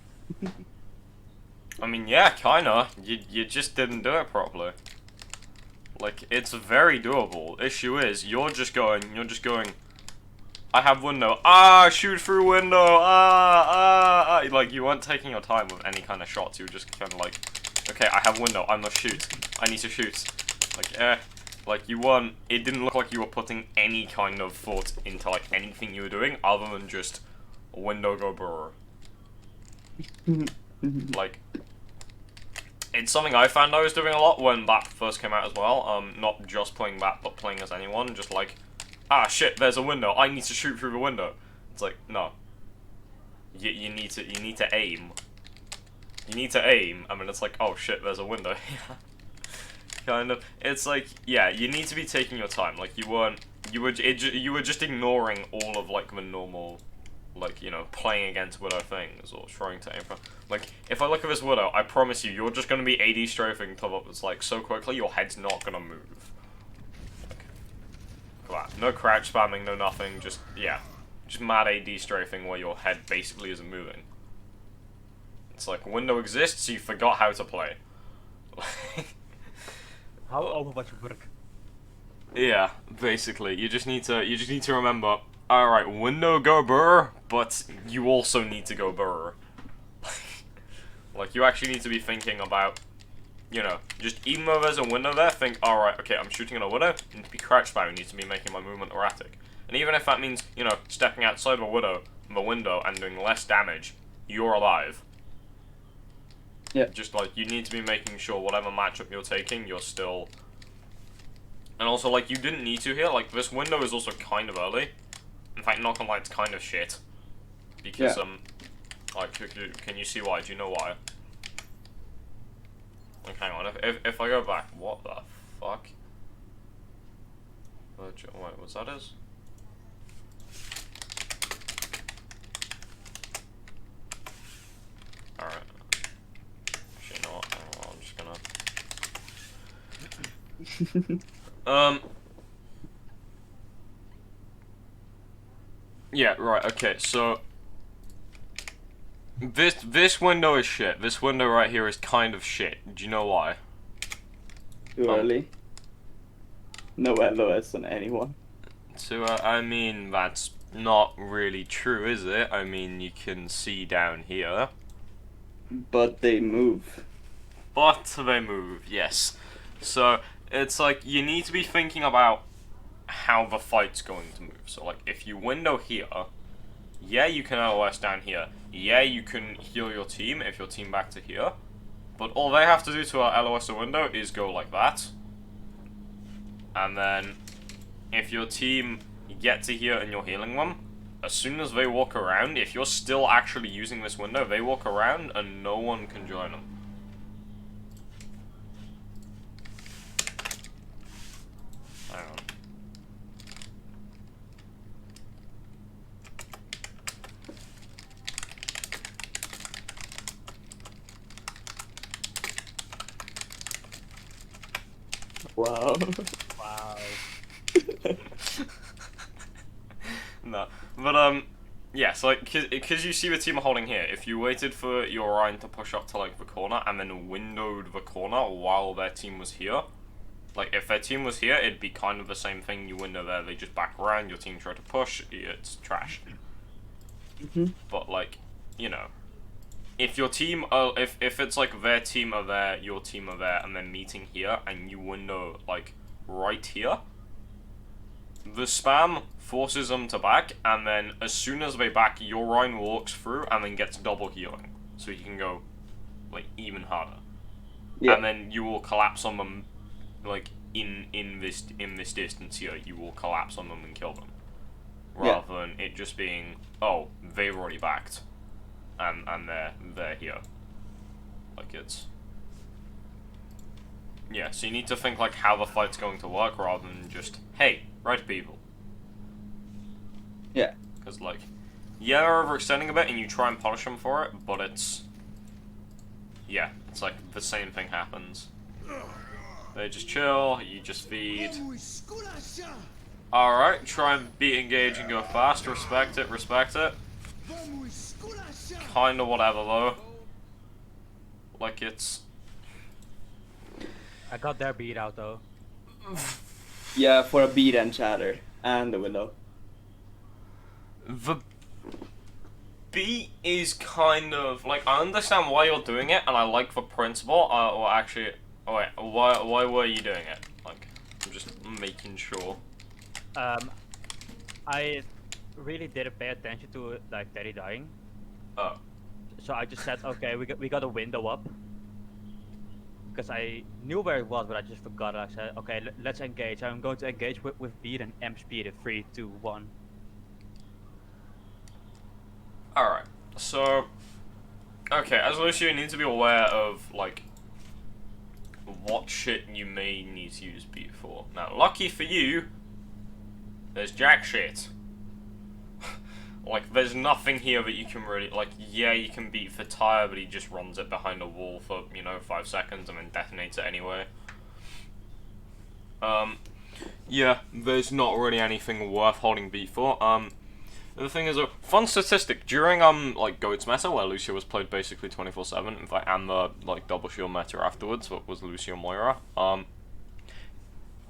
I mean, yeah, kinda. You just didn't do it properly. Like, it's very doable. Issue is, you're just going, I have window, shoot through window, like, you weren't taking your time with any kind of shots, you were just kind of like, okay, I have window, I must shoot, I need to shoot. Like, you weren't, it didn't look like you were putting any kind of thought into, like, anything you were doing, other than just, window go BRRRR. Like, it's something I found I was doing a lot when Bap first came out as well, not just playing Bap, but playing as anyone, just like, shit, there's a window, I need to shoot through the window. It's like, no. You need to aim. You need to aim, I mean, it's like, oh shit, there's a window. Kind of, it's like, yeah, you need to be taking your time, like, you were just ignoring all of, like, the normal, like, you know, playing against Widow things, or trying to aim for, like, if I look at this Widow, I promise you, you're just gonna be AD strafing top up, it's like, so quickly, your head's not gonna move. Like, look at that. No crouch spamming, no nothing, just, yeah, just mad AD strafing where your head basically isn't moving. It's like, window exists, you forgot how to play. How overwatch work? Yeah, basically, you just need to remember, alright, window go BRRRR, but you also need to go BRRRR. Like, you actually need to be thinking about, you know, just even though there's a window there, think, alright, okay, I'm shooting at a window, I need to be crouch spamming, I need to be making my movement erratic. And even if that means, you know, stepping outside of the window and doing less damage, you're alive. Yeah. Just like, you need to be making sure whatever matchup you're taking, you're still... And also, like, you didn't need to here, like, this window is also kind of early. In fact, not gonna lie, it's kind of shit. Because, like, can you see why? Do you know why? Like, hang on, if I go back, what the fuck? Wait, what's that is? Alright. Actually, you know what? I'm just gonna... Yeah, right, okay, so... This window is shit. This window right here is kind of shit. Do you know why? Too early. No LOS on anyone. So, I mean, that's not really true, is it? I mean, you can see down here. But they move. But they move, yes. So, it's like, you need to be thinking about how the fight's going to move. So, like, if you window here, yeah, you can LOS down here. Yeah, you can heal your team if your team back to here. But all they have to do to LOS a window is go like that. And then, if your team get to here and you're healing them, as soon as they walk around, if you're still actually using this window, they walk around and no one can join them. Hang on. Wow. Wow. No, but yeah, so like, cause you see the team holding here. If you waited for your Ryan to push up to like the corner and then windowed the corner while their team was here, like if their team was here, it'd be kind of the same thing. You window there, they just back around. Your team try to push, it's trash. But like, you know, if your team, if it's like their team are there, your team are there, and they're meeting here, and you window like right here. The spam forces them to back, and then as soon as they back, your Ryan walks through and then gets double healing. So he can go, like, even harder. Yeah. And then you will collapse on them, like, in this distance here, you will collapse on them and kill them. Rather than it just being, oh, they've already backed. And they're here. Like, it's... Yeah, so you need to think, like, how the fight's going to work rather than just, hey, right people. Yeah. Because, like, yeah, they're overextending a bit and you try and punish them for it, but it's... Yeah, it's like the same thing happens. They just chill, you just feed. Alright, try and beat engage and go fast, respect it, respect it. Kinda whatever, though. Like, it's... I got their beat out though. Yeah, for a beat and chatter and the window. The beat is kind of like, I understand why you're doing it, and I like the principle. Well, actually, oh wait, why were you doing it? Like, I'm just making sure. I really didn't pay attention to like Teddy dying. Oh. So I just said, okay, we got a window up. Because I knew where it was, but I just forgot. I said, okay, let's engage. I'm going to engage with beat and amp speed in 3, 2, 1. Alright, so... Okay, as Lucio, you need to be aware of, like, what shit you may need to use beat for. Now, lucky for you, there's jack shit. Like, there's nothing here that you can really, like, yeah, you can beat for tire, but he just runs it behind a wall for, you know, 5 seconds and then detonates it anyway. Yeah, there's not really anything worth holding beat for. The thing is, a fun statistic, during, like, Goats meta, where Lucio was played basically 24/7, in fact, and the, like, double shield meta afterwards, what was Lucio Moira,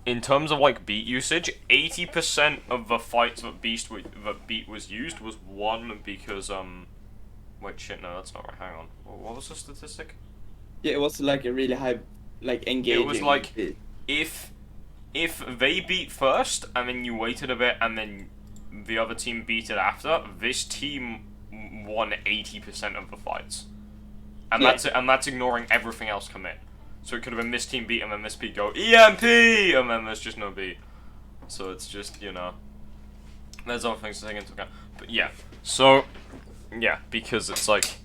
in terms of, like, beat usage, 80% of the fights that beat was used was won because, wait, shit, no, that's not right, hang on. What was the statistic? Yeah, it was, like, a really high, like, engaging. It was, like, if they beat first, and then you waited a bit, and then the other team beat it after, this team won 80% of the fights. And that's ignoring everything else come in. So it could have been this team beat and then this beat go EMP, and then there's just no beat. So it's just, you know, there's other things to take into account. But yeah, so yeah, because it's like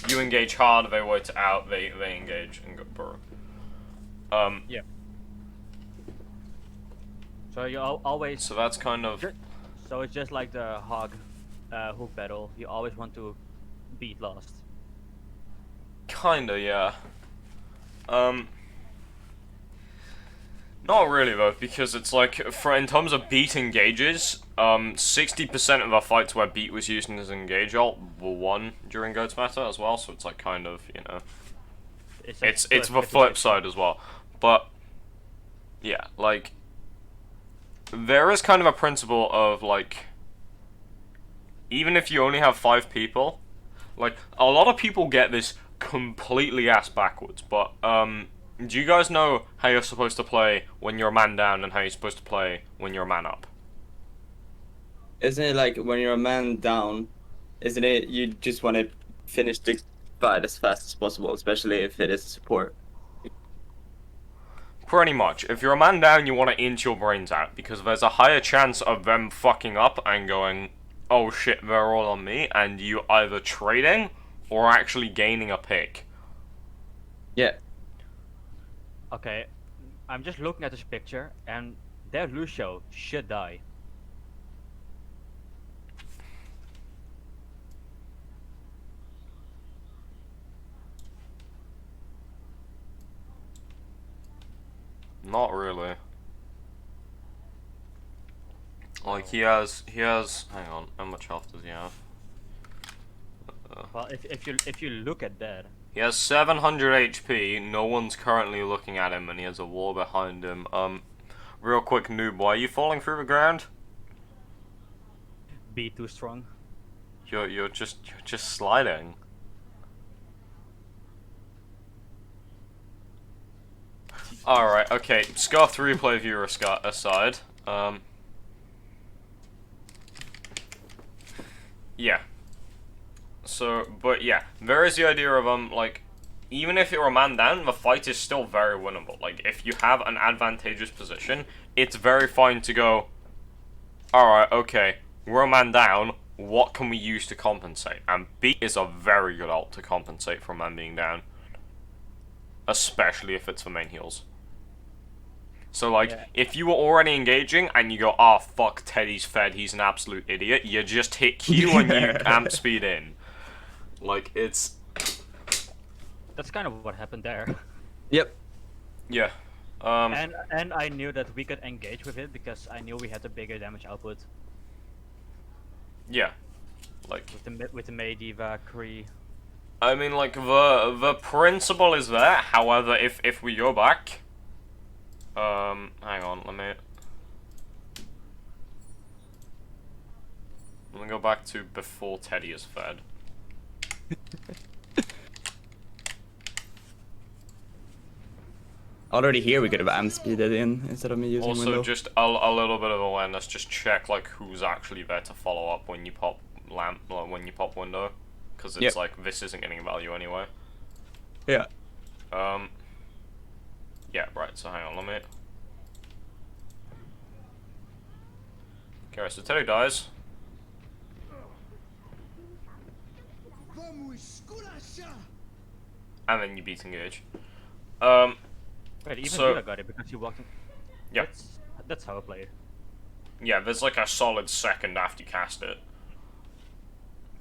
you engage hard, they wait it out, they engage and go burrow. Yeah. So you always. So that's kind of. So it's just like the hog hook battle. You always want to beat last. Kinda, yeah. Not really though, because it's like, in terms of beat engages, 60% of the fights where beat was used as engage ult were won during Goats Meta as well, so it's like kind of, you know, it's the flip side as well. But yeah, like, there is kind of a principle of like, even if you only have 5 people, like, a lot of people get this completely ass backwards, but do you guys know how you're supposed to play when you're a man down and how you're supposed to play when you're a man up? Isn't it like when you're a man down, isn't it you just want to finish the fight as fast as possible, especially if it is support? Pretty much. If you're a man down, you want to inch your brains out, because there's a higher chance of them fucking up and going, oh shit, they're all on me, and you either trading or actually gaining a pick. Yeah. Okay, I'm just looking at this picture, and their Lucio should die. Not really. Like, he has, hang on, how much health does he have? Well, if you look at that, he has 700 HP, no one's currently looking at him, and he has a wall behind him. Real quick, noob, why are you falling through the ground? be too strong. You're just sliding. Alright, okay, Scuffed replay viewer aside, yeah. So, but yeah, there is the idea of, like, even if you're a man down, the fight is still very winnable. Like, if you have an advantageous position, it's very fine to go, alright, okay, we're a man down, what can we use to compensate? And B is a very good ult to compensate for a man being down. Especially if it's for main heals. So, like, yeah. If you were already engaging and you go, oh, fuck, Teddy's fed, he's an absolute idiot, you just hit Q and you amp speed in. Like, it's... That's kind of what happened there. Yep. Yeah. And I knew that we could engage with it because I knew we had a bigger damage output. Yeah. Like... With the Mei Diva, Kree. I mean, like, the principle is there, however, if we go back... hang on, let me go back to before Teddy is fed. Already here we could have amp speeded in instead of me using also window. Just a little bit of awareness, just check like who's actually there to follow up when you pop lamp, when you pop window, because it's like this isn't getting value anyway. Yeah. Yeah, right, so hang on, let me... Okay, so Teddy dies. And then you beat engage. Wait, even so, Vila got it because you walked in. Yeah. That's how I play it. Yeah, there's like a solid second after you cast it.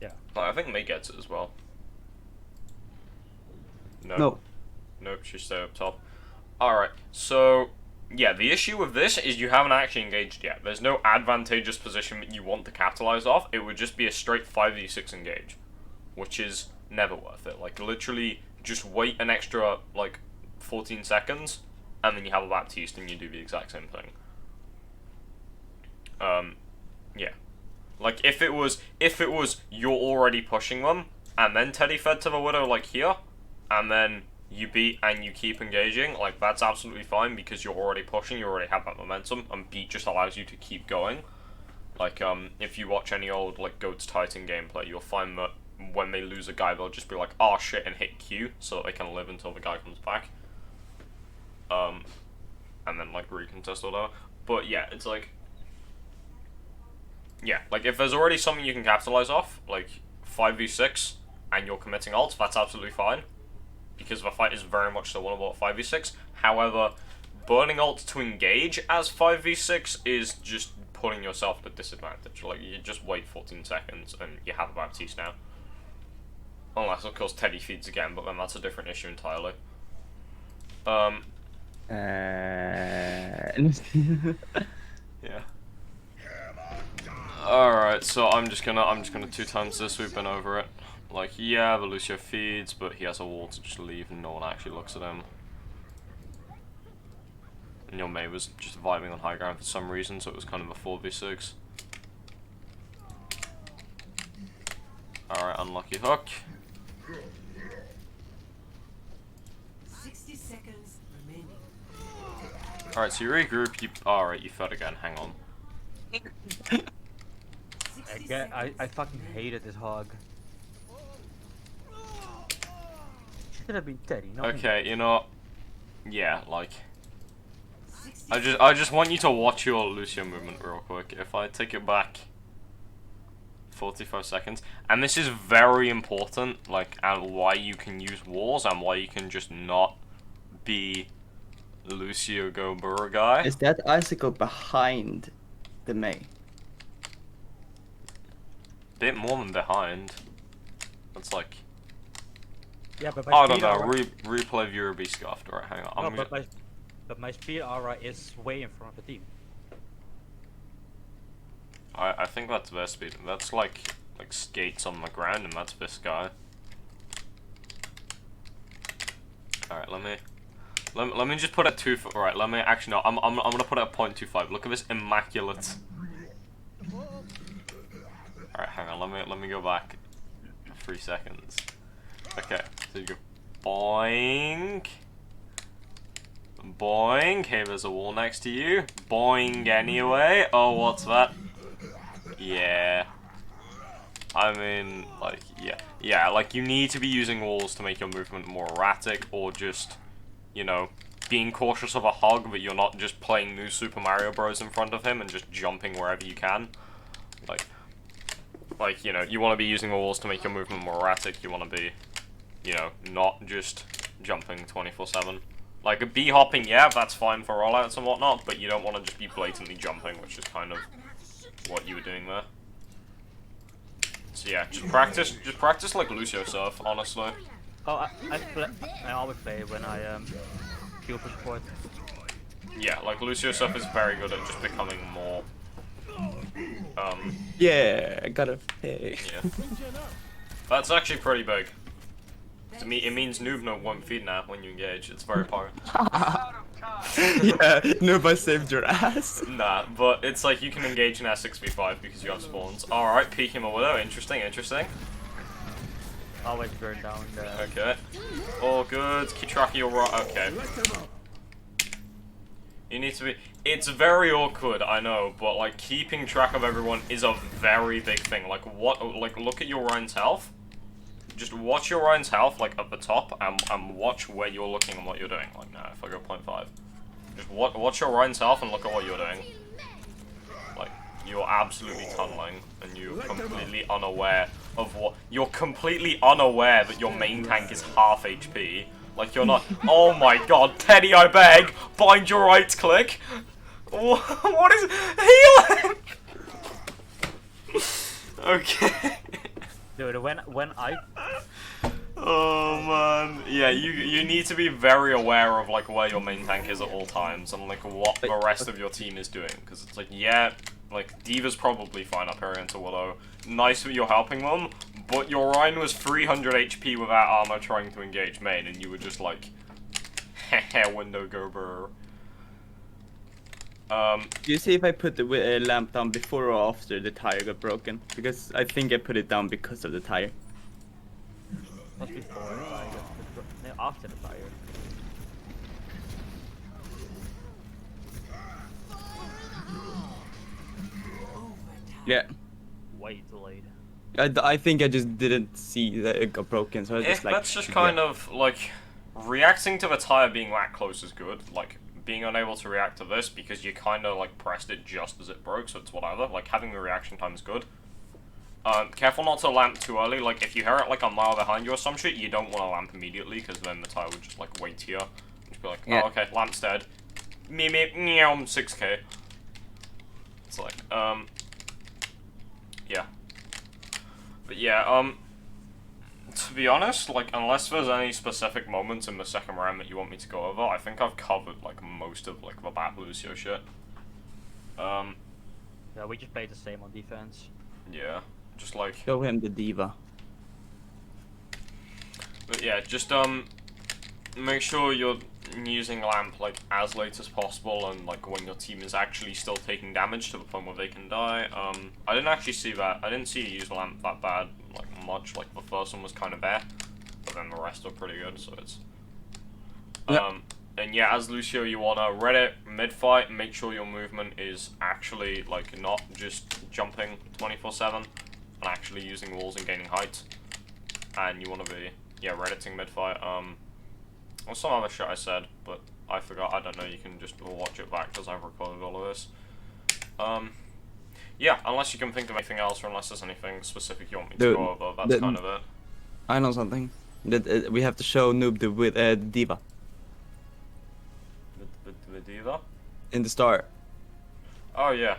Yeah. Like, I think May gets it as well. No. No. Nope, she stayed up top. Alright, so... Yeah, the issue with this is you haven't actually engaged yet. There's no advantageous position that you want to capitalize off. It would just be a straight 5v6 engage. Which is never worth it. Like, literally, just wait an extra, like, 14 seconds, and then you have a Baptiste and you do the exact same thing. Yeah. Like, if it was you're already pushing them, and then Teddy fed to the Widow, like, here, and then you beat and you keep engaging, like, that's absolutely fine because you're already pushing, you already have that momentum, and beat just allows you to keep going. Like, if you watch any old, like, Goats Titan gameplay, you'll find that when they lose a guy, they'll just be like, oh shit, and hit Q, so that they can live until the guy comes back. And then, like, recontest or whatever. But, yeah, it's like... Yeah, like, if there's already something you can capitalize off, like, 5v6, and you're committing ults, that's absolutely fine. Because the fight is very much still winnable at 5v6. However, burning ults to engage as 5v6 is just putting yourself at a disadvantage. Like, you just wait 14 seconds, and you have a Baptiste now. Unless, of course, Teddy feeds again, but then that's a different issue entirely. Yeah. Alright, so I'm just gonna 2 times this, we've been over it. Like, yeah, the Lucio feeds, but he has a wall to just leave and no one actually looks at him. And your Mei was just vibing on high ground for some reason, so it was kind of a 4v6. Alright, unlucky hook. 60 seconds remaining. Alright, so you regroup, alright, you fed again, hang on. I fucking hated this hog. Should have been Teddy, not me. Okay, you know, yeah, like, I just want you to watch your Lucio movement real quick. If I take it back 45 seconds, and this is very important, like, and why you can use walls and why you can just not be Lucio go BRRRR guy. Is that icicle behind the Mei? Bit more than behind. That's like. Yeah, but I don't know. Replay viewer be scuffed. Alright, hang on. No, but my speed aura is way in front of the team. I think that's their speed. That's like skates on the ground, and that's this guy. Alright, let me just put it 2. Alright, let me actually no. I'm gonna put it at 0.25. Look at this immaculate. Alright, hang on. Let me go back 3 seconds. Okay, so you go boing. Boing. Hey, there's a wall next to you. Boing anyway. Oh, what's that? Yeah. I mean, like, yeah, like, you need to be using walls to make your movement more erratic, or just, you know, being cautious of a hog, but you're not just playing new Super Mario Bros. In front of him and just jumping wherever you can. Like, you know, you want to be using the walls to make your movement more erratic. You want to be, you know, not just jumping 24/7. Like, a B-hopping, yeah, that's fine for rollouts and whatnot, but you don't want to just be blatantly jumping, which is kind of what you were doing there. So yeah, just practice like Lucio surf, honestly. Oh, I always play when I kill for support. Yeah, like Lucio surf is very good at just becoming more. Yeah, I got a pay. Yeah. That's actually pretty big. To me, it means noob won't feed now when you engage. It's very powerful. Yeah, nobody saved your ass. Nah, but it's like you can engage in S6v5 because you have spawns. Alright, peek him a widow. Interesting, interesting. Always burn down the... Okay. All good. Keep track of your okay. You need to be... It's very awkward, I know, but like keeping track of everyone is a very big thing. Like look at your Ryan's health. Just watch your Ryan's health, like, at the top, and watch where you're looking and what you're doing. Like, now, if I go 0.5. Just watch your Ryan's health and look at what you're doing. Like, you're absolutely tunneling, and you're completely unaware of what... You're completely unaware that your main tank is half HP. Like, you're not... Oh my god, Teddy, I beg! Bind your right click! What is... Healing! Okay. Dude, when I... Oh man, yeah, you need to be very aware of like where your main tank is at all times and like what the rest of your team is doing, because it's like, yeah, like D.Va's probably fine up here into Willow. Nice that you're helping them, but your Ryan was 300 HP without armor trying to engage main, and you were just like, heh, window go BRRRR. Do you see if I put the lamp down before or after the tire got broken? Because I think I put it down because of the tire. Not before, no, after the fire. Yeah. Way too late. I think I just didn't see that it got broken, so I was just like... That's just kind of, like, reacting to the tire being that close is good. Like, being unable to react to this because you kind of, like, pressed it just as it broke, so it's whatever. Like, having the reaction time is good. Careful not to lamp too early. Like, if you hear it, like, a mile behind you or some shit, you don't want to lamp immediately, because then the tire would just, like, wait here. And just be like, oh, okay, lamp's dead. Me, 6k. It's like, yeah. But yeah, To be honest, like, unless there's any specific moments in the second round that you want me to go over, I think I've covered, like, most of, like, the Bap Lucio shit. Yeah, we just played the same on defense. Yeah, just, like... Show him the diva. But yeah, just, make sure you're using lamp, like, as late as possible, and, like, when your team is actually still taking damage to the point where they can die. I didn't actually see that. I didn't see you use lamp that bad, like, much. Like, the first one was kind of bad, but then the rest are pretty good, so it's... Yep. And yeah, as Lucio, you wanna read it mid-fight, make sure your movement is actually, like, not just jumping 24/7, and actually using walls and gaining height. And you wanna be, yeah, redditing mid-fight. Or some other shit I said, but I forgot. I don't know, you can just watch it back because I've recorded all of this. Yeah, unless you can think of anything else, or unless there's anything specific you want me to go over, that's kind of it. I know something. That we have to show Noob with diva. The diva? In the start. Oh, yeah.